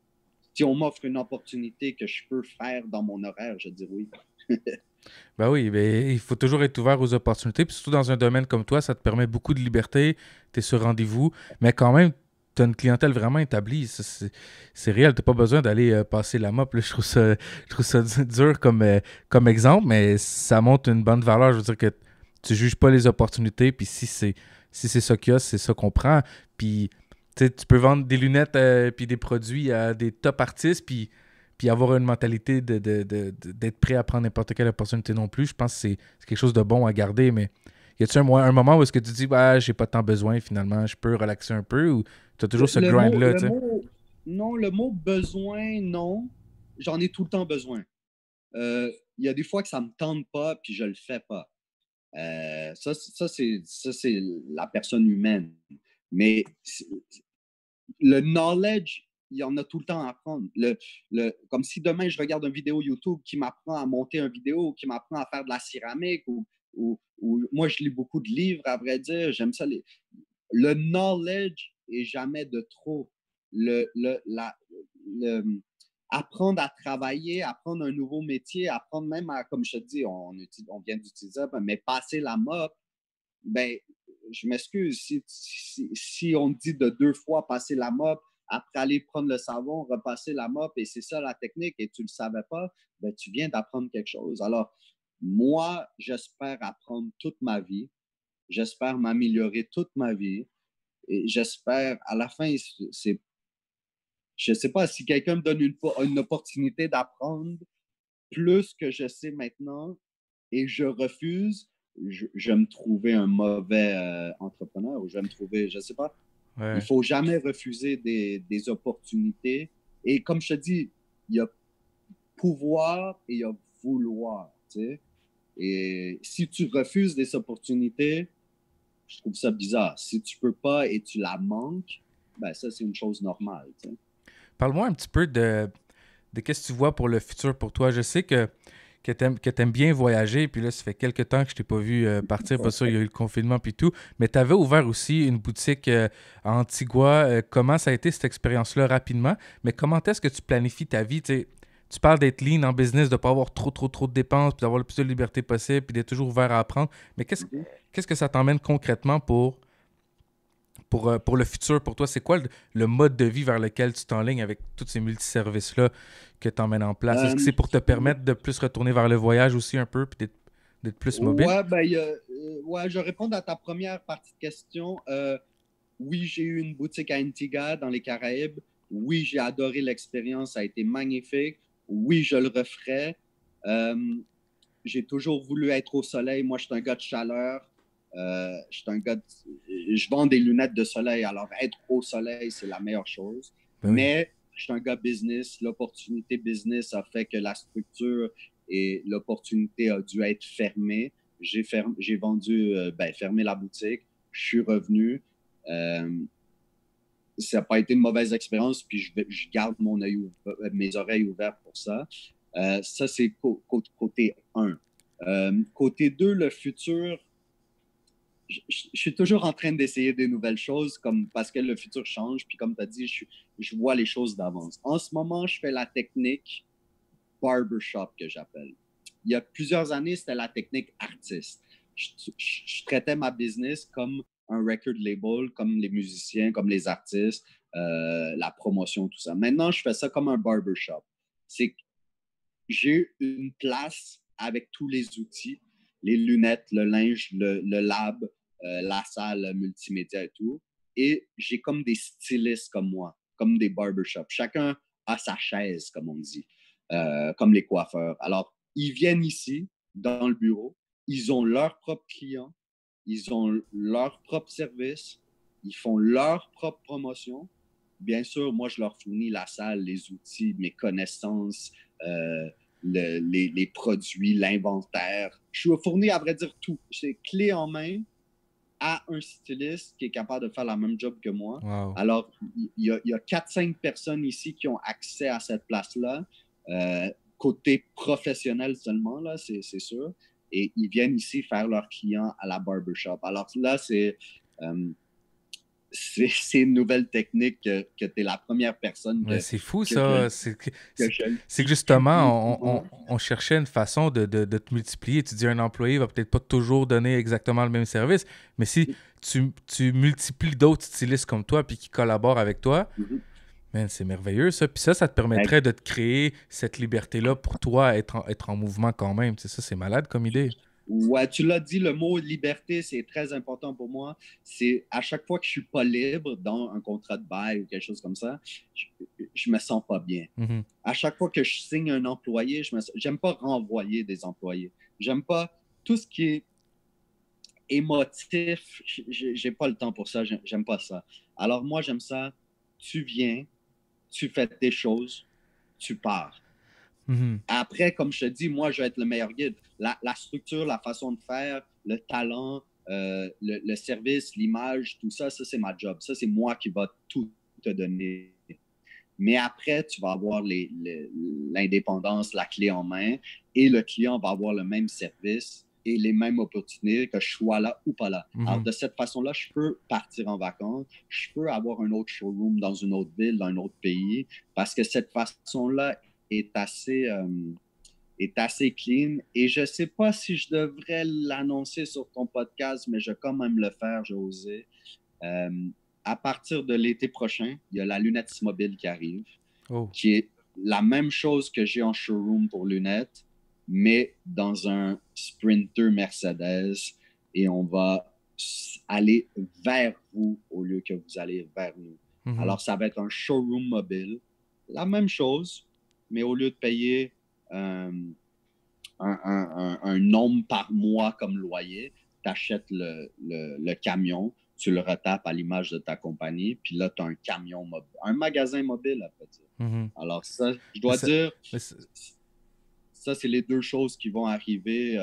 Si on m'offre une opportunité que je peux faire dans mon horaire, je dis oui. Ben oui, ben, il faut toujours être ouvert aux opportunités. Puis surtout dans un domaine comme toi, ça te permet beaucoup de liberté. Tu es sur rendez-vous. Mais quand même, tu as une clientèle vraiment établie. C'est réel. Tu n'as pas besoin d'aller passer la mop. Là. Je trouve ça dur comme exemple, mais ça montre une bonne valeur. Je veux dire que tu juges pas les opportunités. Puis si c'est ça qu'il y a, c'est ça qu'on prend. Puis tu sais, tu peux vendre des lunettes puis des produits à des top artistes. Puis avoir une mentalité d'être prêt à prendre n'importe quelle opportunité non plus, je pense que c'est quelque chose de bon à garder. Mais y a-t-il un moment où est-ce que tu dis, bah, j'ai pas tant besoin finalement, je peux relaxer un peu, ou tu as toujours ce grind-là, tu sais? Non, le mot besoin, non. J'en ai tout le temps besoin. Il y a des fois que ça me tente pas, puis je le fais pas. Ça, c'est la personne humaine. Mais le knowledge, il y en a tout le temps à apprendre. Comme si demain, je regarde une vidéo YouTube qui m'apprend à monter une vidéo, qui m'apprend à faire de la céramique, ou moi, je lis beaucoup de livres, à vrai dire. J'aime ça. Le knowledge est jamais de trop. Apprendre à travailler, apprendre un nouveau métier, apprendre même à, comme je te dis, on vient d'utiliser ça, mais passer la mop, ben, je m'excuse, si on dit de 2 fois passer la mop, après aller prendre le savon, repasser la mop, et c'est ça la technique, et tu ne le savais pas, ben, tu viens d'apprendre quelque chose. Alors, moi, j'espère apprendre toute ma vie, j'espère m'améliorer toute ma vie, et j'espère, à la fin, je ne sais pas, si quelqu'un me donne une opportunité d'apprendre plus que je sais maintenant et je refuse, je vais me trouver un mauvais entrepreneur, ou je vais me trouver, je ne sais pas. Il ne Ouais. faut jamais refuser des opportunités. Et comme je te dis, il y a pouvoir et il y a vouloir. Tu sais? Et si tu refuses des opportunités, je trouve ça bizarre. Si tu peux pas et tu la manques, ben ça, c'est une chose normale. Tu sais? Parle-moi un petit peu de qu'est-ce que tu vois pour le futur pour toi. Je sais que t'aimes bien voyager, puis là, ça fait quelques temps que je t'ai pas vu partir. Bien sûr, il y a eu le confinement puis tout, mais tu avais ouvert aussi une boutique à Antigua. Comment ça a été cette expérience-là rapidement? Mais comment est-ce que tu planifies ta vie? Tu parles d'être lean en business, de ne pas avoir trop de dépenses, puis d'avoir le plus de liberté possible, puis d'être toujours ouvert à apprendre. Mais qu'est-ce que ça t'emmène concrètement pour le futur, pour toi? C'est quoi le mode de vie vers lequel tu t'enlignes avec tous ces multiservices-là que tu emmènes en place? Est-ce que c'est pour te permettre de plus retourner vers le voyage aussi un peu, puis d'être plus mobile? Ouais, ben, ouais, je vais répondre à ta première partie de question. Oui, j'ai eu une boutique à Antigua, dans les Caraïbes. Oui, j'ai adoré l'expérience, ça a été magnifique. Oui, je le referai. J'ai toujours voulu être au soleil. Moi, je suis un gars de chaleur. Je vends des lunettes de soleil. Alors, être au soleil, c'est la meilleure chose. Ben oui. Mais je suis un gars business. L'opportunité business a fait que la structure et l'opportunité a dû être fermée. J'ai vendu, fermé la boutique. Je suis revenu. Ça n'a pas été une mauvaise expérience, puis je garde mes oreilles ouvertes pour ça. Ça, c'est côté 1. Côté 2, le futur, je suis toujours en train d'essayer des nouvelles choses parce que le futur change. Puis comme tu as dit, je vois les choses d'avance. En ce moment, je fais la technique barbershop que j'appelle. Il y a plusieurs années, c'était la technique artiste. Je traitais ma business comme un record label, comme les musiciens, comme les artistes, la promotion, tout ça. Maintenant, je fais ça comme un barbershop. C'est que j'ai une place avec tous les outils, les lunettes, le linge, le lab, la salle multimédia et tout. Et j'ai comme des stylistes comme moi, comme des barbershops. Chacun a sa chaise, comme on dit, comme les coiffeurs. Alors, ils viennent ici, dans le bureau, ils ont leurs propres clients, ils ont leur propre service, ils font leur propre promotion. Bien sûr, moi, je leur fournis la salle, les outils, mes connaissances, les produits, l'inventaire. Je suis fourni, à vrai dire, tout. C'est clé en main à un styliste qui est capable de faire la même job que moi. Wow. Alors, il y a 4-5 personnes ici qui ont accès à cette place-là, côté professionnel seulement, là, c'est sûr. Et ils viennent ici faire leurs clients à la barbershop. Alors là, c'est une nouvelle technique que tu es la première personne Mais c'est fou, que ça. C'est que justement, on cherchait une façon de te multiplier. Tu dis un employé va peut-être pas toujours donner exactement le même service, mais si tu multiplies d'autres stylistes comme toi puis qui collaborent avec toi, man, c'est merveilleux, ça. Puis ça te permettrait de te créer cette liberté-là pour toi, être en mouvement quand même. Tu sais, ça, c'est malade comme idée. Ouais, tu l'as dit, le mot liberté, c'est très important pour moi. C'est à chaque fois que je suis pas libre dans un contrat de bail ou quelque chose comme ça, je me sens pas bien. Mm-hmm. À chaque fois que je signe un employé, j'aime pas renvoyer des employés. J'aime pas tout ce qui est émotif. J'ai pas le temps pour ça. J'aime pas ça. Alors moi, j'aime ça. Tu viens, tu fais tes choses, tu pars. Mm-hmm. Après, comme je te dis, moi, je vais être le meilleur guide. La structure, la façon de faire, le talent, le service, l'image, tout ça, ça, c'est ma job. Ça, c'est moi qui va tout te donner. Mais après, tu vas avoir l'indépendance, la clé en main, et le client va avoir le même service et les mêmes opportunités, que je sois là ou pas là. Mm-hmm. Alors, de cette façon-là, je peux partir en vacances, je peux avoir un autre showroom dans une autre ville, dans un autre pays, parce que cette façon-là est assez clean. Et je ne sais pas si je devrais l'annoncer sur ton podcast, mais je vais quand même le faire, j'ai osé. À partir de l'été prochain, il y a la lunette mobile qui arrive, qui est la même chose que j'ai en showroom pour lunettes, mais dans un Sprinter Mercedes. Et on va aller vers vous au lieu que vous allez vers nous. Mm-hmm. Alors, ça va être un showroom mobile. La même chose, mais au lieu de payer un nombre par mois comme loyer, tu achètes le camion, tu le retapes à l'image de ta compagnie, puis là, tu as un camion mobile, un magasin mobile, à peut dire. Mm-hmm. Alors ça, je dois dire, ça, c'est les deux choses qui vont arriver.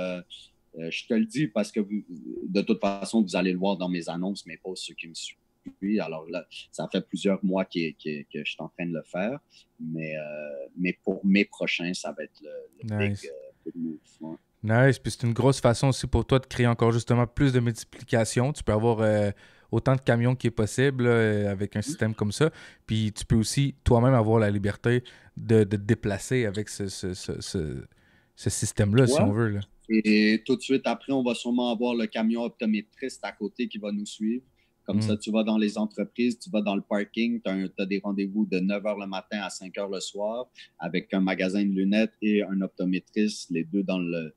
Je te le dis parce que de toute façon, vous allez le voir dans mes annonces, mes posts, ceux qui me suivent. Alors là, ça fait plusieurs mois que je suis en train de le faire, mais pour mai prochain, ça va être le nice. Big move. Ouais. Nice, puis c'est une grosse façon aussi pour toi de créer encore justement plus de multiplication. Tu peux avoir autant de camions qui est possible avec un système comme ça, puis tu peux aussi toi-même avoir la liberté de te déplacer avec ce système-là, si on veut. Là. Et tout de suite après, on va sûrement avoir le camion optométriste à côté qui va nous suivre. Comme ça, tu vas dans les entreprises, tu vas dans le parking, tu as des rendez-vous de 9 h le matin à 5 h le soir avec un magasin de lunettes et un optométriste, les deux dans le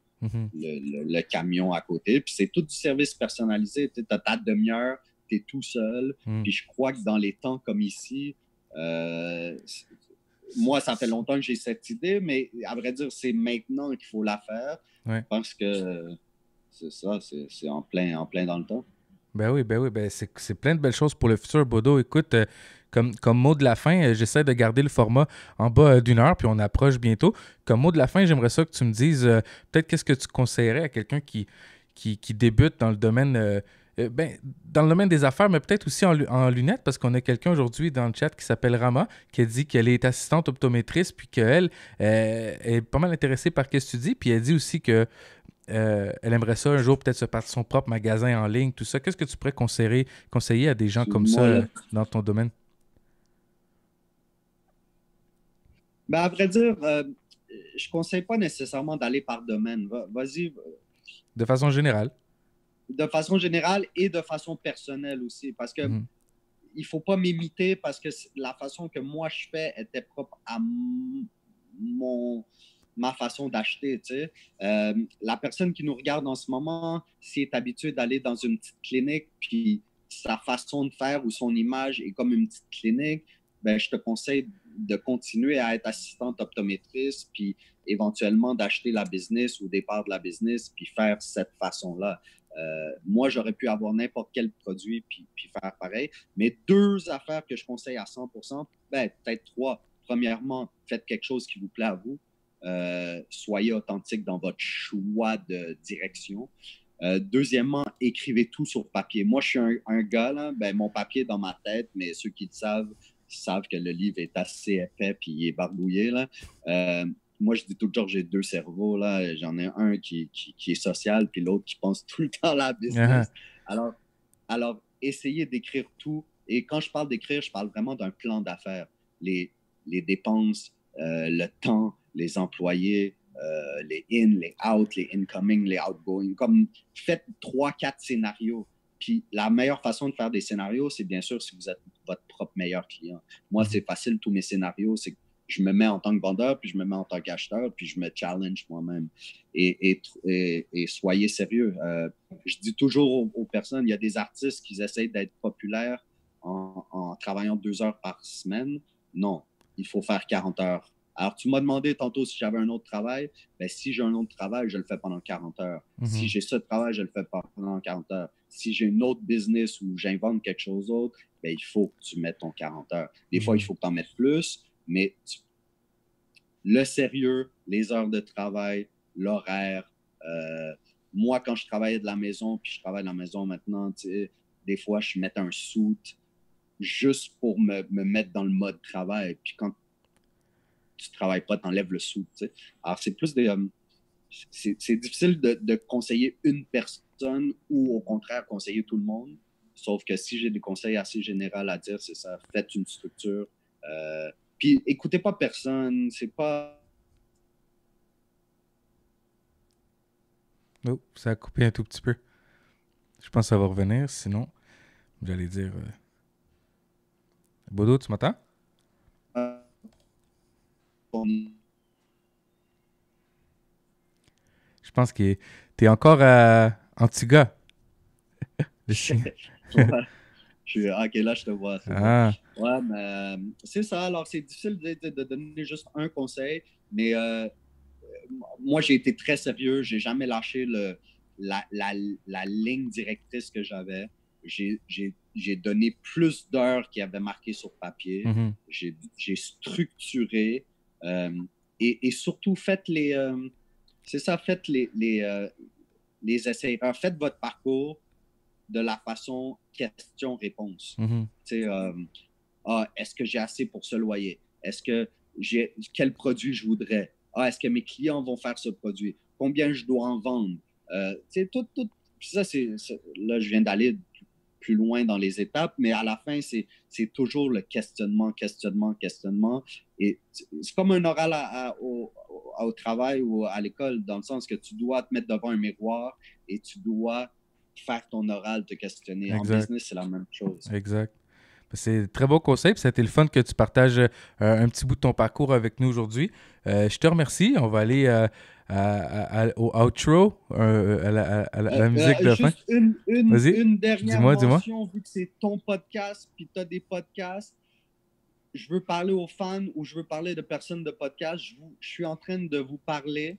camion à côté. Puis c'est tout du service personnalisé. Tu as ta demi-heure, tu es tout seul. Puis je crois que dans les temps comme ici, moi, ça fait longtemps que j'ai cette idée, mais à vrai dire, c'est maintenant qu'il faut la faire. Ouais. Parce que c'est ça, c'est en plein dans le temps. Ben oui, c'est plein de belles choses pour le futur, Bodo. Écoute, comme mot de la fin, j'essaie de garder le format en bas d'1 heure, puis on approche bientôt. Comme mot de la fin, j'aimerais ça que tu me dises peut-être qu'est-ce que tu conseillerais à quelqu'un qui débute dans le domaine dans le domaine des affaires, mais peut-être aussi en lunettes, parce qu'on a quelqu'un aujourd'hui dans le chat qui s'appelle Rama, qui a dit qu'elle est assistante optométriste, puis qu'elle est pas mal intéressée par ce que tu dis, puis elle dit aussi que elle aimerait ça un jour peut-être se partir son propre magasin en ligne, tout ça. Qu'est-ce que tu pourrais conseiller à des gens comme ça dans ton domaine? Ben, à vrai dire, je ne conseille pas nécessairement d'aller par domaine. Vas-y. De façon générale. De façon générale et de façon personnelle aussi. Parce que il ne faut pas m'imiter parce que la façon que moi je fais était propre à ma façon d'acheter, tu sais. La personne qui nous regarde en ce moment, s'il est habitué d'aller dans une petite clinique, puis sa façon de faire ou son image est comme une petite clinique, ben, je te conseille de continuer à être assistante optométriste, puis éventuellement d'acheter la business ou des parts de la business, puis faire cette façon-là. Moi, j'aurais pu avoir n'importe quel produit puis faire pareil, mais 2 affaires que je conseille à 100%, ben, peut-être 3. Premièrement, faites quelque chose qui vous plaît à vous. Soyez authentique dans votre choix de direction. Deuxièmement, écrivez tout sur papier. Moi, je suis un gars, là, ben, mon papier est dans ma tête, mais ceux qui le savent que le livre est assez épais puis il est barbouillé. Là. Moi, je dis toujours que j'ai 2 cerveaux. Là. J'en ai un qui est social puis l'autre qui pense tout le temps à la business. Alors, essayez d'écrire tout Et quand je parle d'écrire, je parle vraiment d'un plan d'affaires. Les dépenses, le temps, les employés, les in, les out, les incoming, les outgoing. Comme faites 3-4 scénarios. Puis la meilleure façon de faire des scénarios, c'est bien sûr si vous êtes votre propre meilleur client. Moi, c'est facile, tous mes scénarios, c'est que je me mets en tant que vendeur, puis je me mets en tant qu'acheteur, puis je me challenge moi-même. Et soyez sérieux. Je dis toujours aux personnes, il y a des artistes qui essayent d'être populaires en travaillant 2 heures par semaine. Non, il faut faire 40 heures. Alors, tu m'as demandé tantôt si j'avais un autre travail. Ben, si j'ai un autre travail, je le fais pendant 40 heures. Si j'ai ce travail, je le fais pendant 40 heures. Si j'ai une autre business où j'invente quelque chose d'autre, ben, il faut que tu mettes ton 40 heures. Des fois, il faut que tu en mettes plus, mais le sérieux, les heures de travail, l'horaire. Moi, quand je travaillais de la maison, puis je travaille de la maison maintenant, des fois, je mettais un suit juste pour me mettre dans le mode travail. Puis quand tu ne travailles pas, tu enlèves le suit. Alors, c'est plus des... c'est difficile de conseiller une personne ou au contraire conseiller tout le monde. Sauf que si j'ai des conseils assez généraux à dire, c'est ça. Faites une structure. Puis écoutez pas personne. C'est pas... Oh, ça a coupé un tout petit peu. Je pense que ça va revenir. Sinon, j'allais dire... Bodo, tu m'entends? Je pense que t'es encore à Antigua. Ok, là, je te vois. Ah. Bon. Ouais, mais c'est ça. Alors, c'est difficile de donner juste un conseil, mais moi, j'ai été très sérieux. J'ai jamais lâché la ligne directrice que j'avais. J'ai donné plus d'heures qu'il y avait marqué sur papier. J'ai structuré et surtout, faites c'est ça, faites les essais. Faites votre parcours de la façon question-réponse. Est-ce que j'ai assez pour ce loyer? Quel produit je voudrais? Est-ce que mes clients vont faire ce produit? Combien je dois en vendre? Tout. Ça, là, je viens d'aller plus loin dans les étapes, mais à la fin, c'est toujours le questionnement. Et c'est comme un oral au travail ou à l'école, dans le sens que tu dois te mettre devant un miroir et tu dois faire ton oral, te questionner. Exact. En business, c'est la même chose. Exact. C'est un très beau conseil. Ça a été le fun que tu partages un petit bout de ton parcours avec nous aujourd'hui. Je te remercie. On va aller au outro, à la musique de fin. Juste une dernière mention, vu que c'est ton podcast, puis tu as des podcasts. Je veux parler aux fans ou je veux parler de personnes de podcast. Je suis en train de vous parler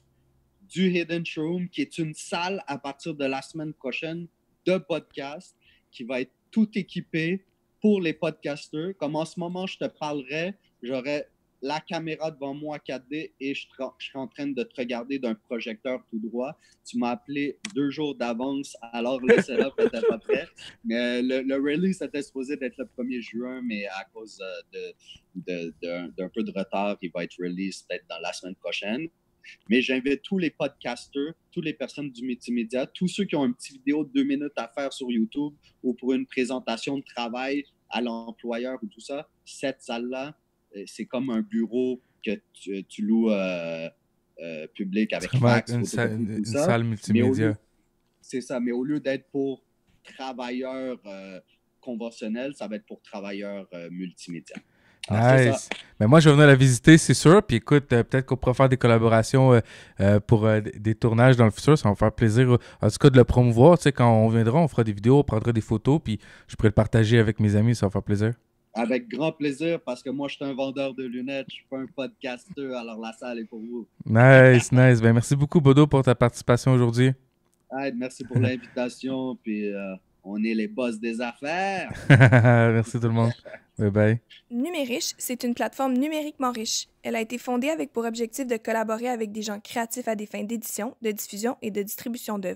du Hidden Showroom, qui est une salle à partir de la semaine prochaine de podcast, qui va être tout équipé pour les podcasteurs. Comme en ce moment, je te parlerai, j'aurai la caméra devant moi 4D et je serai en train de te regarder d'un projecteur tout droit. Tu m'as appelé 2 jours d'avance, alors le setup n'était pas prêt. Mais le release était supposé d'être le 1er juin, mais à cause d'un peu de retard, il va être release peut-être dans la semaine prochaine. Mais j'invite tous les podcasters, toutes les personnes du multimédia, tous ceux qui ont une petite vidéo de 2 minutes à faire sur YouTube ou pour une présentation de travail à l'employeur ou tout ça, cette salle-là, c'est comme un bureau que tu loues public avec fax, une salle multimédia. C'est ça, mais au lieu d'être pour travailleurs conventionnels, ça va être pour travailleurs multimédia. Alors, nice. Mais moi, je vais venir la visiter, c'est sûr. Puis écoute, peut-être qu'on pourra faire des collaborations pour des tournages dans le futur. Ça va me faire plaisir, en tout cas, de le promouvoir. Tu sais, quand on viendra, on fera des vidéos, on prendra des photos, puis je pourrai le partager avec mes amis. Ça va faire plaisir. Avec grand plaisir, parce que moi, je suis un vendeur de lunettes. Je suis pas un podcasteur, alors la salle est pour vous. Nice. Ben, merci beaucoup, Bodo, pour ta participation aujourd'hui. Merci pour l'invitation. Puis on est les boss des affaires. Merci tout le monde. Bye bye. Numériche, c'est une plateforme numériquement riche. Elle a été fondée avec pour objectif de collaborer avec des gens créatifs à des fins d'édition, de diffusion et de distribution d'œuvres.